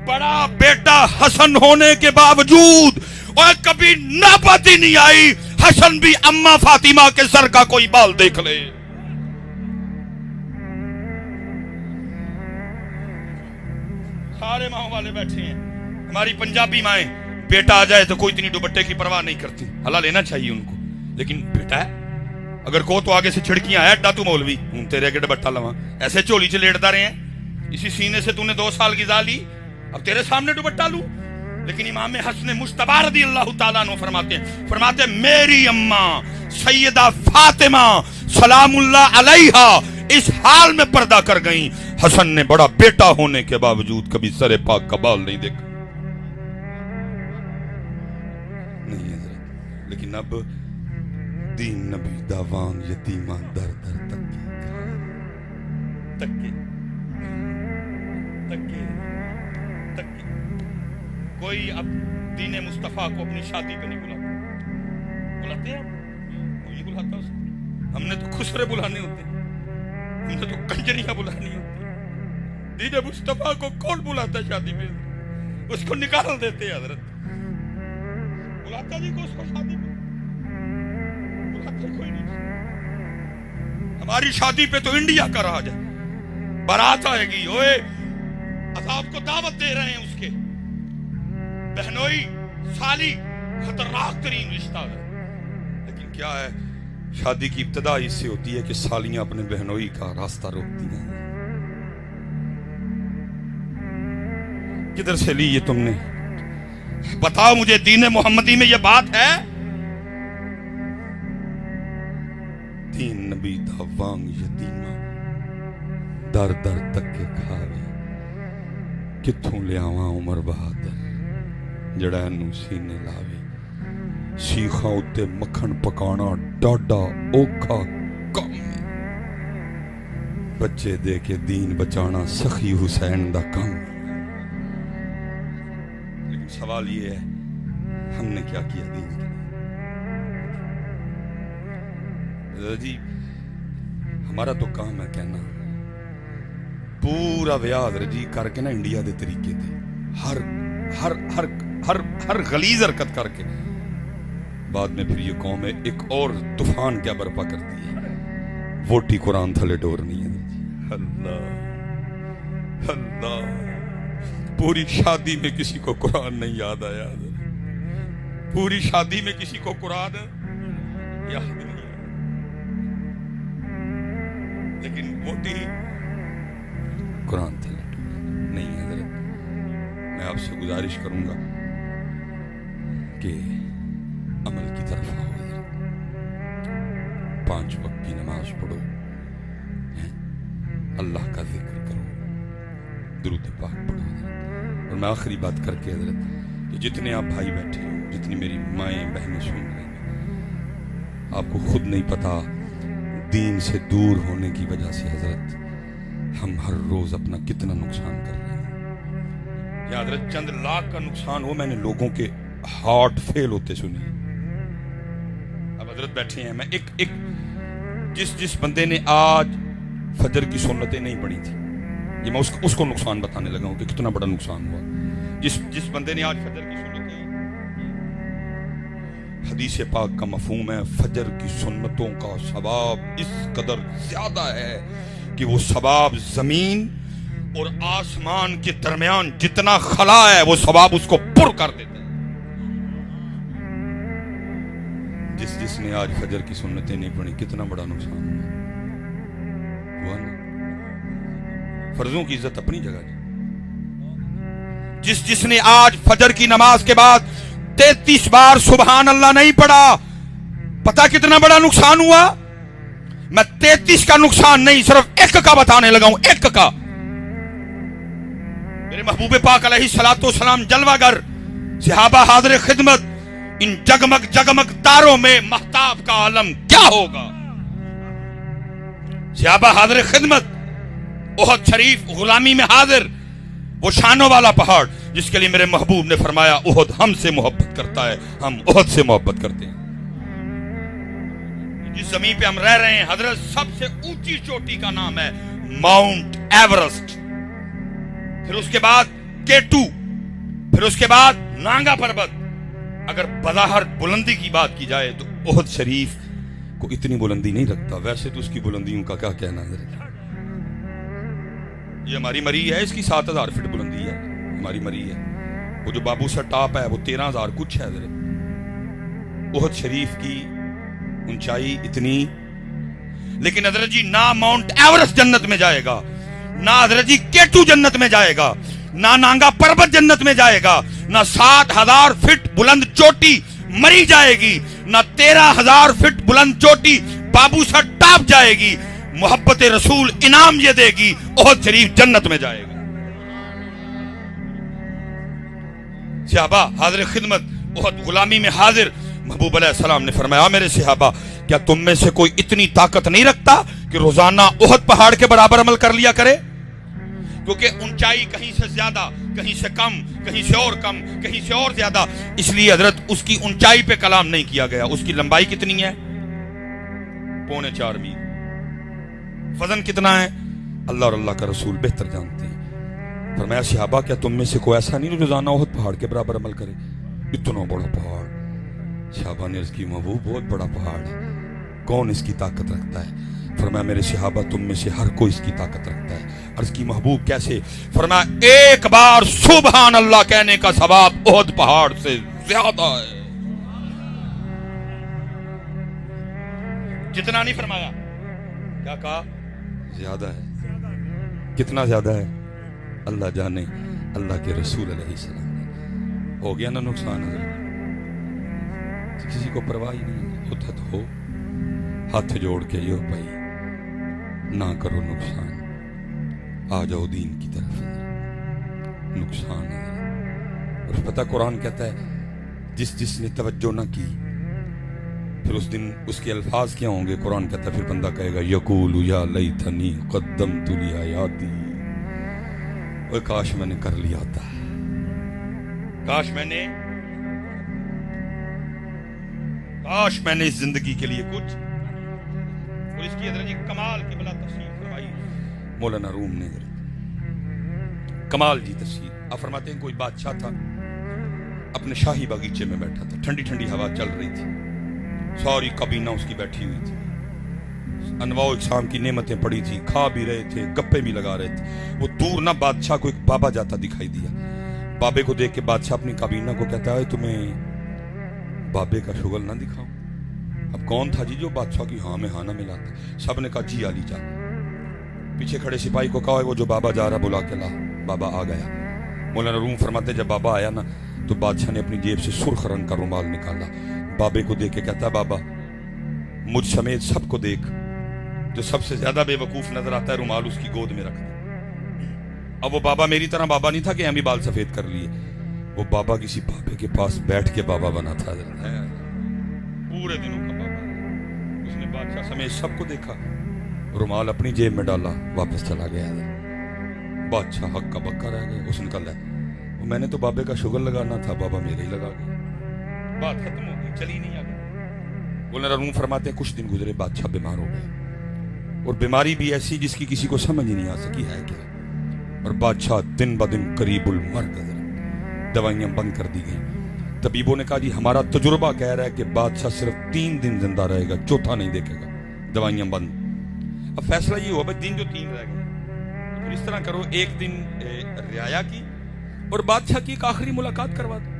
بڑا بیٹا حسن ہونے کے باوجود اور کبھی نوبت ہی نہیں آئی حسن بھی اماں فاطمہ کے سر کا کوئی بال دیکھ لے۔ سارے ماں والے بیٹھے ہیں، ہماری پنجابی مائیں، بیٹا آ جائے تو کوئی اتنی دوپٹے کی پرواہ نہیں کرتی، حلال لینا چاہیے ان کو، لیکن بیٹا ہے اگر کو تو آگے سے چھڑکیاں ہے ڈا تو مولوی ہوں تیرے اگے دوپٹہ لواں، ایسے چولی چ لیٹتا رہے ہیں، اسی سینے سے تو نے 2 سال غذا لی، اب تیرے سامنے دوپٹہ لوں۔ لیکن امام حسن مجتبی رضی اللہ تعالیٰ عنہ فرماتے ہیں میری اماں سیدہ فاطمہ سلام اللہ علیہا اس حال میں پردہ کر گئیں، حسن نے بڑا بیٹا ہونے کے باوجود کبھی سر پاک کا بال نہیں دیکھا۔ نہیں حضرت، لیکن اب دین نبی داوان یتیمہ در در تکے تکے تکے تکے۔ کوئی اب دین مصطفیٰ کو اپنی شادی پہ نہیں بلاتے ہیں، کوئی نہیں بلاتا اس کو۔ ہم نے تو خسرے بلانے ہوتے ہیں، ہم نے تو کنجریاں بلانی ہوتی ہیں، دین مصطفیٰ کو کون بلاتا ہے شادی پہ؟ اس کو نکال دیتے ہیں حضرت، بلاتا جی کو اس کو شادی پہ بلاتا کوئی نہیں۔ ہماری شادی پہ تو انڈیا کا راج ہے، بارات آئے گی، اوے عذاب کو دعوت دے رہے ہیں اس کے، بہنوئی سالی خطرناک ترین رشتہ ہے۔ لیکن کیا ہے، شادی کی ابتدا اس سے ہوتی ہے کہ سالیاں اپنے بہنوئی کا راستہ روکتی ہیں۔ کدھر سے لی یہ تم نے؟ بتاؤ مجھے، دین محمدی میں یہ بات ہے؟ تین نبی دا وانگ یتیمہ در در تکے کھاوے، کتھوں لے آواں عمر بہادر جڑا اینو سینے لاوے۔ سیخاں اتے مکھن پکانا ڈاڈا اوکھا کم، بچے دے کے دین بچانا سخی حسین دا کم۔ لیکن سوال یہ ہے ہم نے کیا کیا دین کے لیے؟ جی ہمارا تو کام ہے کہنا، پورا ویاد رجی کر کے نا انڈیا دے طریقے تھے، ہر ہر ہر ہر ہر غلیظ حرکت کر کے بعد میں پھر یہ قوم ہے ایک اور طوفان کیا برپا کرتی ہے، ووٹی قرآن تھلے ڈورنی ہے۔ اللہ اللہ، پوری شادی میں کسی کو قرآن نہیں یاد آیا، پوری شادی میں کسی کو قرآن یاد نہیں آیا، لیکن ووٹی قرآن تھلے نہیں ہے۔ حضرت میں آپ سے گزارش کروں گا کہ عمل کی طرف آؤ، 5 وقت کی نماز پڑھو، اللہ کا ذکر کرو، درود پاک پڑھو حضرت۔ اور میں آخری بات کر کے حضرت، کہ جتنے آپ بھائی بیٹھے ہو، جتنی میری مائیں بہنیں سن رہی ہیں، آپ کو خود نہیں پتا دین سے دور ہونے کی وجہ سے حضرت ہم ہر روز اپنا کتنا نقصان کر رہے ہیں۔ یا حضرت چند لاکھ کا نقصان ہو، میں نے لوگوں کے ہارٹ فیل ہوتے سنے۔ اب حضرت بیٹھے ہیں، میں ایک جس بندے نے آج فجر کی سنتیں نہیں پڑھی تھی، یہ میں اس کو نقصان بتانے لگا ہوں کہ کتنا بڑا نقصان ہوا جس بندے نے آج فجر کی سنت کی. حدیث پاک کا مفہوم ہے فجر کی سنتوں کا ثواب اس قدر زیادہ ہے کہ وہ ثواب زمین اور آسمان کے درمیان جتنا خلا ہے وہ ثواب اس کو پر کر دیتا ہے. جس نے آج فجر کی سنتیں نہیں پڑھی کتنا بڑا نقصان ہوا نا. فرضوں کی عزت اپنی جگہ جس نے آج فجر کی نماز کے بعد 33 بار سبحان اللہ نہیں پڑھا پتہ کتنا بڑا نقصان ہوا. میں 33 کا نقصان نہیں صرف ایک کا بتانے لگا ہوں, ایک کا. میرے محبوب پاک علیہ الصلوۃ والسلام جلوہ گر صحابہ حاضر خدمت, ان جگمگ تاروں میں مہتاب کا عالم کیا ہوگا. صحابہ حاضر خدمت, احد شریف غلامی میں حاضر, وہ شانوں والا پہاڑ جس کے لیے میرے محبوب نے فرمایا احد ہم سے محبت کرتا ہے, ہم احد سے محبت کرتے ہیں. جس زمین پہ ہم رہ رہے ہیں حضرت سب سے اونچی چوٹی کا نام ہے ماؤنٹ ایورسٹ, پھر اس کے بعد K2, پھر اس کے بعد نانگا پربت. اگر بظاہر بلندی کی بات کی جائے تو احد شریف کو اتنی بلندی نہیں رکھتا, ویسے تو اس کی بلندیوں کا کیا کہنا ہے. یہ ہماری مری ہے, اس کی 7000 فٹ بلندی ہے ہماری مری ہے. وہ جو بابو سر ٹاپ ہے وہ 13000 کچھ ہے. احد شریف کی اونچائی اتنی, لیکن حضرت جی نہ ماؤنٹ ایورسٹ جنت میں جائے گا, نہ حضرت جی K2 جنت میں جائے گا, نہ نانگا پربت جنت میں جائے گا, نہ 7000 فٹ بلند چوٹی مری جائے گی, نہ 13000 فٹ بلند چوٹی بابو سر ٹاپ جائے گی. محبت رسول انعام یہ دے گی احد شریف جنت میں جائے گا. صحابہ حاضر خدمت احد غلامی میں حاضر, محبوب علیہ السلام نے فرمایا میرے صحابہ کیا تم میں سے کوئی اتنی طاقت نہیں رکھتا کہ روزانہ احد پہاڑ کے برابر عمل کر لیا کرے. کیونکہ اونچائی کہیں سے زیادہ, کہیں سے کم, کہیں سے اور کم, کہیں سے اور زیادہ, اس لیے حضرت اس کی اونچائی پہ کلام نہیں کیا گیا. اس کی لمبائی کتنی ہے؟ 4.25 میل. وزن کتنا ہے؟ اللہ اور اللہ کا رسول بہتر جانتے ہیں. فرمایا صحابہ کیا تم میں سے کوئی ایسا نہیں روزانہ احد پہاڑ کے برابر عمل کرے؟ اتنا بڑا پہاڑ. صحابہ نے عرض کی محبوب بہت بڑا پہاڑ ہے, کون اس کی طاقت رکھتا ہے؟ فرمایا میرے صحابہ تم میں سے ہر کوئی اس کی طاقت رکھتا ہے. عرض کی محبوب کیسے؟ فرمایا ایک بار سبحان اللہ کہنے کا ثواب احد پہاڑ سے زیادہ ہے. جتنا نہیں فرمایا, کیا کہا؟ زیادہ ہے. کتنا زیادہ ہے اللہ جانے, اللہ کے رسول علیہ السلام نے. ہو گیا نا نقصان حضرت, کسی کو پرواہ ہی نہیں ہوتا تو ہو, ہاتھ جوڑ کے یو بھائی نہ کرو نقصان, آ جاؤ دین کی طرف. نقصان ہے اور پتہ قرآن کہتا ہے جس نے توجہ نہ کی پھر اس دن اس کے الفاظ کیا ہوں گے. قرآن کہتا ہے پھر بندہ کہے گا یقول یا لیتنی قدمت لحیاتی, اوہ کاش میں نے کر لیا تھا, کاش میں نے اس زندگی کے لیے کچھ. اور اس کی حضرت جی کمال کی بلا تفسیر فرمائی مولانا روم نے. کمال جی تفسیر آپ فرماتے ہیں کوئی بادشاہ تھا اپنے شاہی باغیچے میں بیٹھا تھا, ٹھنڈی ٹھنڈی ہوا چل رہی تھی, ساری کابینہ اس کی بیٹھی ہوئی تھی, انواع و اقسام کی نعمتیں پڑی تھی, کھا بھی رہے تھے, گپے بھی لگا رہے تھے. وہ دور نہ بادشاہ کو ایک بابا جاتا دکھائی دیا. بابے کو دیکھ کے بادشاہ اپنی کابینہ کو کہتا ہے تمہیں بابے کا شغل نہ دکھاؤں. اب کون تھا جی جو بادشاہ کی ہاں میں ہاں نہ ملاتا؟ سب نے کہا جی علی جان. پیچھے کھڑے سپاہی کو کہا وہ جو بابا جا رہا بلا کے لا. بابا آ گیا. مولانا روم فرماتے جب بابا آیا نا تو بادشاہ نے اپنی جیب سے سرخ رنگ کا رومال نکالا, بابے کو دیکھ کے کہتا ہے بابا مجھ سمیت سب کو دیکھ, جو سب سے زیادہ بے وقوف نظر آتا ہے رومال اس کی گود میں رکھ دے. اب وہ بابا میری طرح بابا نہیں تھا کہ ہم بھی بال سفید کر لیے, وہ بابا کسی بابے کے پاس بیٹھ کے بابا بنا تھا, پورے دنوں کا بابا. اس نے بادشاہ سمیت سب کو دیکھا, رومال اپنی جیب میں ڈالا, واپس چلا گیا. بادشاہ حق کا بکا رہ گیا. اس نے کہا میں نے تو بابے کا شغل لگانا تھا, بابا میرے ہی لگا گیا. بات ختم ہو گئی, چلی نہیں آگے. مولانا روم فرماتے ہیں کچھ دن گزرے, بادشاہ بیمار ہو گئے, اور بیماری بھی ایسی جس کی کسی کو سمجھ ہی نہیں آ سکی ہے کیا. اور بادشاہ دن بدن قریب المرگ، دوائیاں بند کر دی گئیں۔ طبیبوں نے کہا جی ہمارا تجربہ کہہ رہا ہے کہ بادشاہ صرف 3 دن زندہ رہے گا، چوتھا نہیں دیکھے گا، دوائیاں بند۔ اب فیصلہ یہ ہوا بھائی دن جو 3 رہ گئے، پھر اس طرح کرو 1 دن رعایا کی اور بادشاہ کی ایک آخری ملاقات کروا دو۔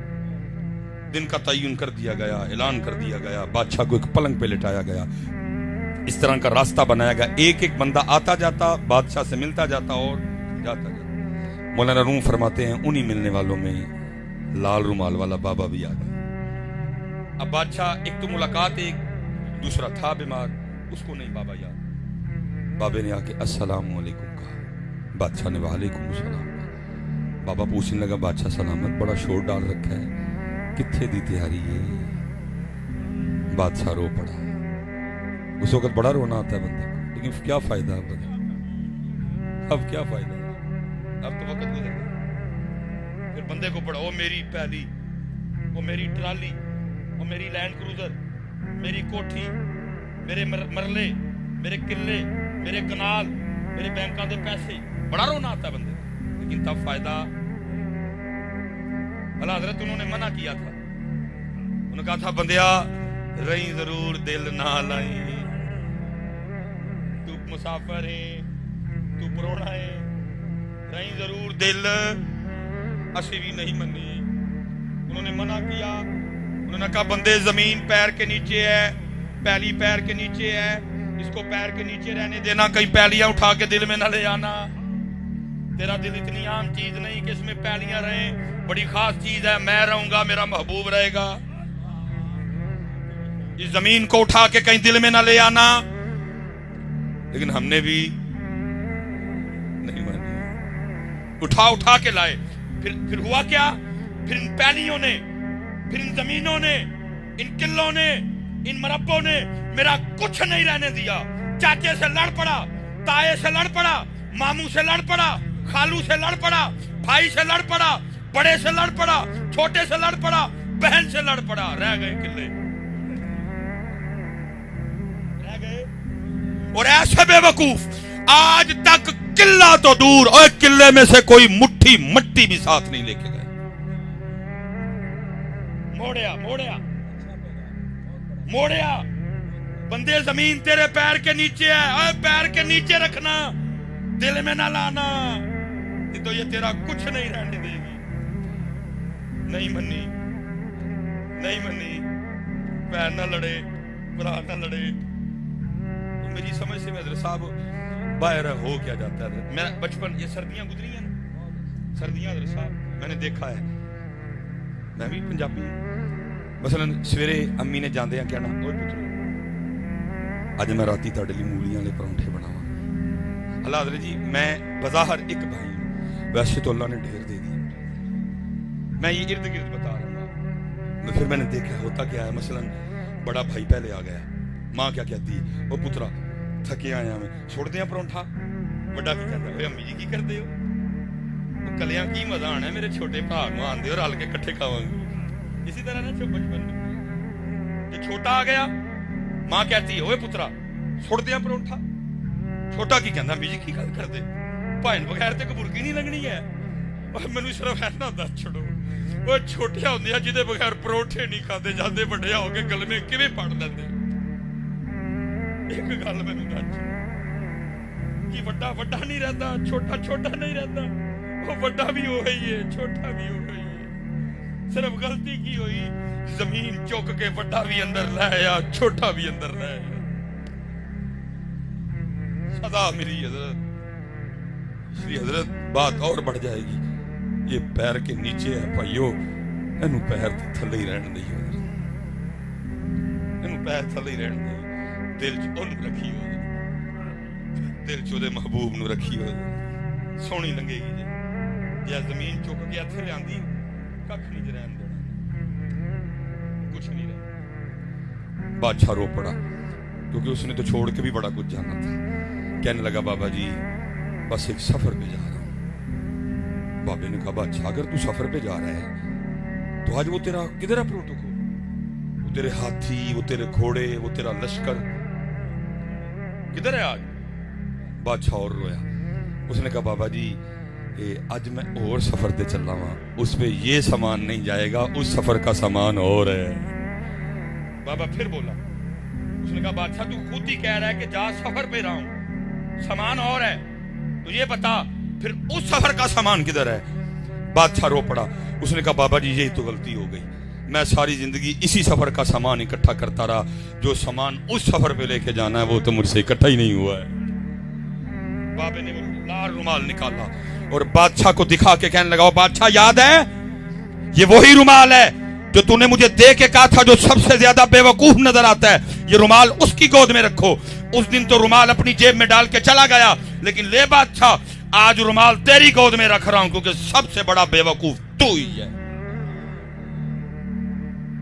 دن کا تعین کر دیا گیا، اعلان کر دیا گیا، بادشاہ کو ایک پلنگ پہ لٹایا گیا، اس طرح کا راستہ بنایا گیا، ایک ایک بندہ آتا جاتا، بادشاہ سے ملتا جاتا اور جاتا جاتا۔ مولانا روم فرماتے ہیں انہی ملنے والوں میں لال رومال والا بابا بھی آ گیا۔ اب بادشاہ ایک تو ملاقات، ایک دوسرا تھا بیمار، اس کو نہیں بابا یاد۔ بابے نے آ کے السلام علیکم کہا، بادشاہ نے وعلیکم السلام کہا۔ بابا پوچھنے لگا بادشاہ سلامت، بڑا شور ڈال رکھا ہے، کتنے دی تیاری ہے؟ بادشاہ رو پڑا۔ اس وقت بڑا رونا آتا ہے بندے کو، لیکن کیا فائدہ اب اب کیا فائدہ، اب تو وقت گزر گیا۔ پھر بندے کو پڑھا، وہ میری پہلی، وہ میری ٹرالی، وہ میری لینڈ کروزر، میری کوٹھی، میرے مرلے، میرے قلعے، میرے کنال، میرے بینکاں دے پیسے، بڑا رونا آتا ہے بندے کو، لیکن تب فائدہ۔ اللہ حضرت انہوں نے منع کیا تھا، انہوں نے کہا تھا بندیا رہی ضرور دل نہ لائی، تو مسافر ہے، تو پروڑا ہے، رہی ضرور دل، اسی بھی نہیں منی۔ انہوں نے منع کیا، انہوں نے کہا بندے زمین پیر کے نیچے ہے، پہلی پیر کے نیچے ہے، اس کو پیر کے نیچے رہنے دینا، کہیں پہلیاں اٹھا کے دل میں نہ لے آنا، تیرا دل اتنی عام چیز نہیں کہ اس میں پہلیاں رہیں، بڑی خاص چیز ہے، میں رہوں گا، میرا محبوب رہے گا، اس زمین کو اٹھا کے کہیں دل میں نہ لے آنا۔ لیکن ہم نے بھی نہیں مانی، اٹھا کے لائے۔ پھر ہوا کیا؟ پھر ان پہلیوں نے، پھر ان زمینوں نے، ان قلعوں نے، ان مربوں نے میرا کچھ نہیں رہنے دیا۔ چاچے سے لڑ پڑا، تائے سے لڑ پڑا، ماموں سے لڑ پڑا، خالو سے لڑ پڑا، بھائی سے لڑ پڑا، بڑے سے لڑ پڑا، چھوٹے سے لڑ پڑا، بہن سے لڑ پڑا، رہ گئے قلعے، رہ گئے۔ اور ایسے بے وقوف آج تک قلعہ تو دور، اور قلعے میں سے کوئی مٹھی مٹی بھی ساتھ نہیں لے کے گئے۔ موڑیا بندے، زمین تیرے پیر کے نیچے ہے، اور پیر کے نیچے رکھنا، دل میں نہ لانا، نہیں تو یہ تیرا کچھ نہیں رہنے دے گی۔ نہیں منی، نہیں منی، بہن نہ لڑے، برا نہ لڑے۔ میری سمجھ سے میں حضرت صاحب باہر ہو کیا جاتا ہے، میرا بچپن، یہ سردیاں گزری ہیں نا، سردیاں حضرت صاحب میں نے دیکھا ہے، میں بھی پنجابی ہوں، مثلا سویرے امی نے جاندے ہیں کہنا اوے پترو اج میں راتی تہاڈے لئی مولیاں والے پرونٹھے بناواں۔ اللہ حضرت جی میں بظاہر ایک بھائی ہوں، ویسے تو اللہ نے ڈھیر دے دی، میں یہ ارد گرد بتا رہا ہوں۔ پھر میں نے دیکھا ہوتا کیا ہے، مثلا بڑا بھائی پہلے آ گیا، ماں کیا کہتی ہے، او پترا تھکے آیا میں چھوڑ دیاں پرونٹھا، بڑا کی کہتا ہے امی جی کی کر دے ہو، کلیاں کی مزہ آنا ہے، میرے چھوٹے بھا نوں آن دے اور رل کے کٹھے کھاواں گے۔ اسی طرح نا بچپن میں یہ چھوٹا آ گیا، ماں کہتی ہے اوے پترا چھوڑ دیاں پرونٹھا، چھوٹا کی کہندا امی جی کی گل کر دے، بھائن بغیر تے کبرکی نہیں لگنی ہے، اور مینوں صرف ایسا دس چھڑو، وہ چھوٹیا ہوندیا جہدے بغیر پروٹھے نہیں کھاندے جاندے بڑے ہو کے گل میں کیویں پڑ لیندے۔ ایک گل مینوں دس کہ وڈا وڈا نہیں رہتا، چھوٹا چھوٹا نہیں رہتا، وہ وڈا بھی وہی ہے، چھوٹا بھی وہی ہے، صرف غلطی کی ہوئی زمین چوک کے وڈا بھی اندر لے آیا، چھوٹا بھی اندر لے آیا۔ سزا ملی حضرت، اس لیے حضرت بات اور بڑھ جائے گی، یہ پیر کے نیچے ہے بھائیو، اینو پیر تے تھلے ہی رہن دئیو، اینو پیر تھلے ہی رہن دئیو، دل چ اونوں رکھیو، دل چ دے محبوب نو رکھیو، سونی لنگے گی جی۔ جے زمین چک کے ہتھ لیاندی ککھ نہیں رہن دینا، کچھ نہیں رہنا۔ بادشاہ رو پڑا کیونکہ اس نے تو چھوڑ کے بھی بڑا کچھ جانا تھا، کہنے لگا بابا جی بس ایک سفر پہ جا رہا ہوں۔ بابے نے کہا بادشاہ اگر تو سفر پہ جا رہا ہے تو آج وہ تیرا کدھر ہے پروٹوکول، وہ تیرے ہاتھی، وہ تیرے گھوڑے، وہ تیرا لشکر کدھر ہے آج؟ بادشاہ اور رویا، اس نے کہا بابا جی اج میں اور سفر تے چلا ہوں، اس پہ یہ سامان نہیں جائے گا، اس سفر کا سامان اور ہے۔ بابا پھر بولا، اس نے کہا بادشاہ تو خود ہی کہہ رہا ہے کہ جا سفر پہ رہا ہوں، سامان اور ہے، تو یہ بتا پھر اس سفر کا سامان کدھر ہے؟ بادشاہ رو پڑا، اس نے کہا بابا جی یہی تو غلطی ہو گئی، میں ساری زندگی اسی سفر کا سامان اکٹھا کرتا رہا، جو سامان اس سفر پہ لے کے جانا ہے وہ تو مجھ سے اکٹھا ہی نہیں ہوا ہے۔ بابے نے وہ لال رومال نکالا اور بادشاہ کو دکھا کے کہنے لگا، بادشاہ یاد ہے یہ وہی رومال ہے جو تو نے مجھے دے کے کہا تھا جو سب سے زیادہ بے وقوف نظر آتا ہے، یہ رومال اس کی گود میں رکھو۔ اس دن تو رومال اپنی جیب میں ڈال کے چلا گیا، لیکن لے بادشاہ آج رومال تیری گود میں رکھ رہا ہوں، کیونکہ سب سے بڑا بے وقوف تو ہی ہے۔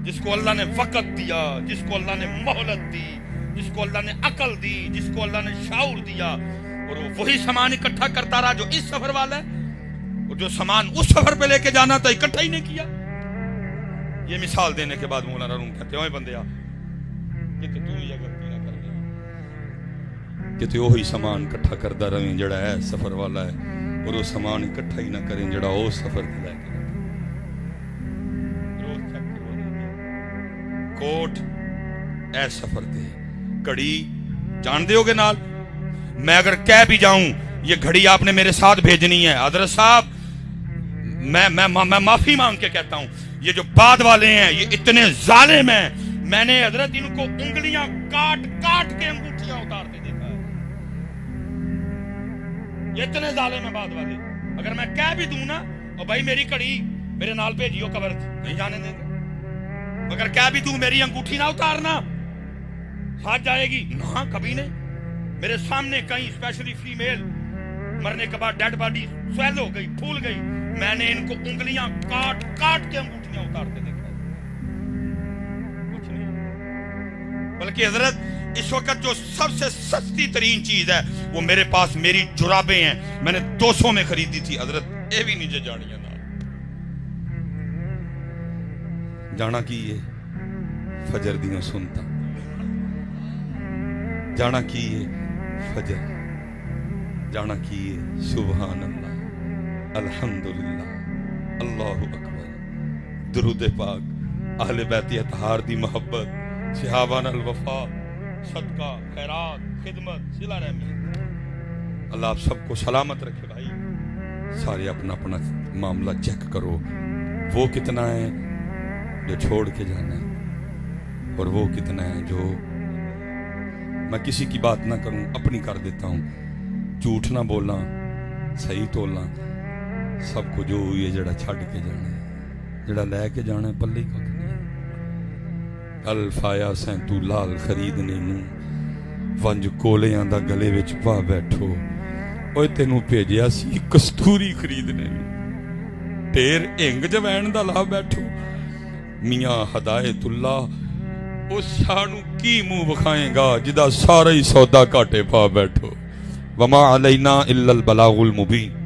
جس کو اللہ نے وقت دیا، جس کو اللہ نے مہلت دی، جس کو اللہ نے عقل دی، جس کو اللہ نے شعور دیا، اور وہ وہی سامان اکٹھا کرتا رہا جو اس سفر والا ہے، اور جو سامان اس سفر پہ لے کے جانا تھا اکٹھا ہی نہیں کیا۔ یہ مثال دینے کے بعد مولانا روم کہتے ہیں، اوے بندیا کہ تو ہی غلطی نہ کر دے، کہ تو وہی سامان اکٹھا کرتا رہیں جڑا ہے سفر والا ہے، اور وہ سامان اکٹھا ہی نہ کریں جڑا وہ سفر پہ لے کے۔ کوٹ اے سفر دے گھڑی جان دے ہوگے نال، میں اگر کہہ بھی جاؤں یہ گھڑی آپ نے میرے ساتھ بھیجنی ہے، حضرت صاحب میں معافی مانگ کے کہتا ہوں، یہ جو بعد والے ہیں یہ اتنے ظالم ہیں، میں نے حضرت ان کو انگلیاں کاٹ کاٹ کے انگوٹھیاں اتارتے دیکھا ہے، یہ اتنے ظالم ہیں بعد والے۔ اگر میں کہہ بھی دوں نا، اور بھائی میری کڑی میرے نال بھیجیو قبر نہیں جانے دیں گے، اگر کہہ بھی دوں میری انگوٹھی نہ اتارنا ساتھ جائے گی، نہ کبھی نہیں۔ میرے سامنے کہیں اسپیشلی فیمیل مرنے کے بعد ڈیڈ باڈی سویل ہو گئی، پھول گئی، میں نے ان کو انگلیاں کاٹ کاٹ کے انگوٹھیاں اتارتے دیکھا، کچھ نہیں۔ بلکہ حضرت اس وقت جو سب سے سستی ترین چیز ہے وہ میرے پاس میری جرابیں ہیں، میں نے 200 میں خریدی تھی حضرت، یہ بھی نیچے جانیاں نہ جانا کی یہ فجر دیوں سنتا، جانا کی یہ فجر، جانا کی یہ سبحان اللہ، الحمدللہ، اللہ اکبر، درود پاک، اہل بیت اطہار دی محبت، صحابان الوفا، صدقہ، خیرات، خدمت، صلہ رحمی، اللہ آپ سب کو سلامت رکھے۔ بھائی سارے اپنا اپنا معاملہ چیک کرو، وہ کتنا ہے جو چھوڑ کے جانا ہے، اور وہ کتنا ہے جو، میں کسی کی بات نہ کروں اپنی کر دیتا ہوں، جھوٹ نہ بولا، صحیح تولا، سب کو جو ہوئی ہے جڑا چھڑ کے جانا ہے، جڑا لے کے جانا ہے پلی کو کل فایا سیں تو لال خریدنے نوں، ونج کولیاں دا گلے وچ پا بیٹھو، اوے تینوں بھیجیا سی کستوری خریدنے نوں، ٹیر انگ جوین دا لا بیٹھو، میاں ہدایت اللہ اس شانو کی منہ بکھائیں گا جدا سارا ہی سودا کاٹے پا بیٹھو، وما علینا الا البلاغ المبین۔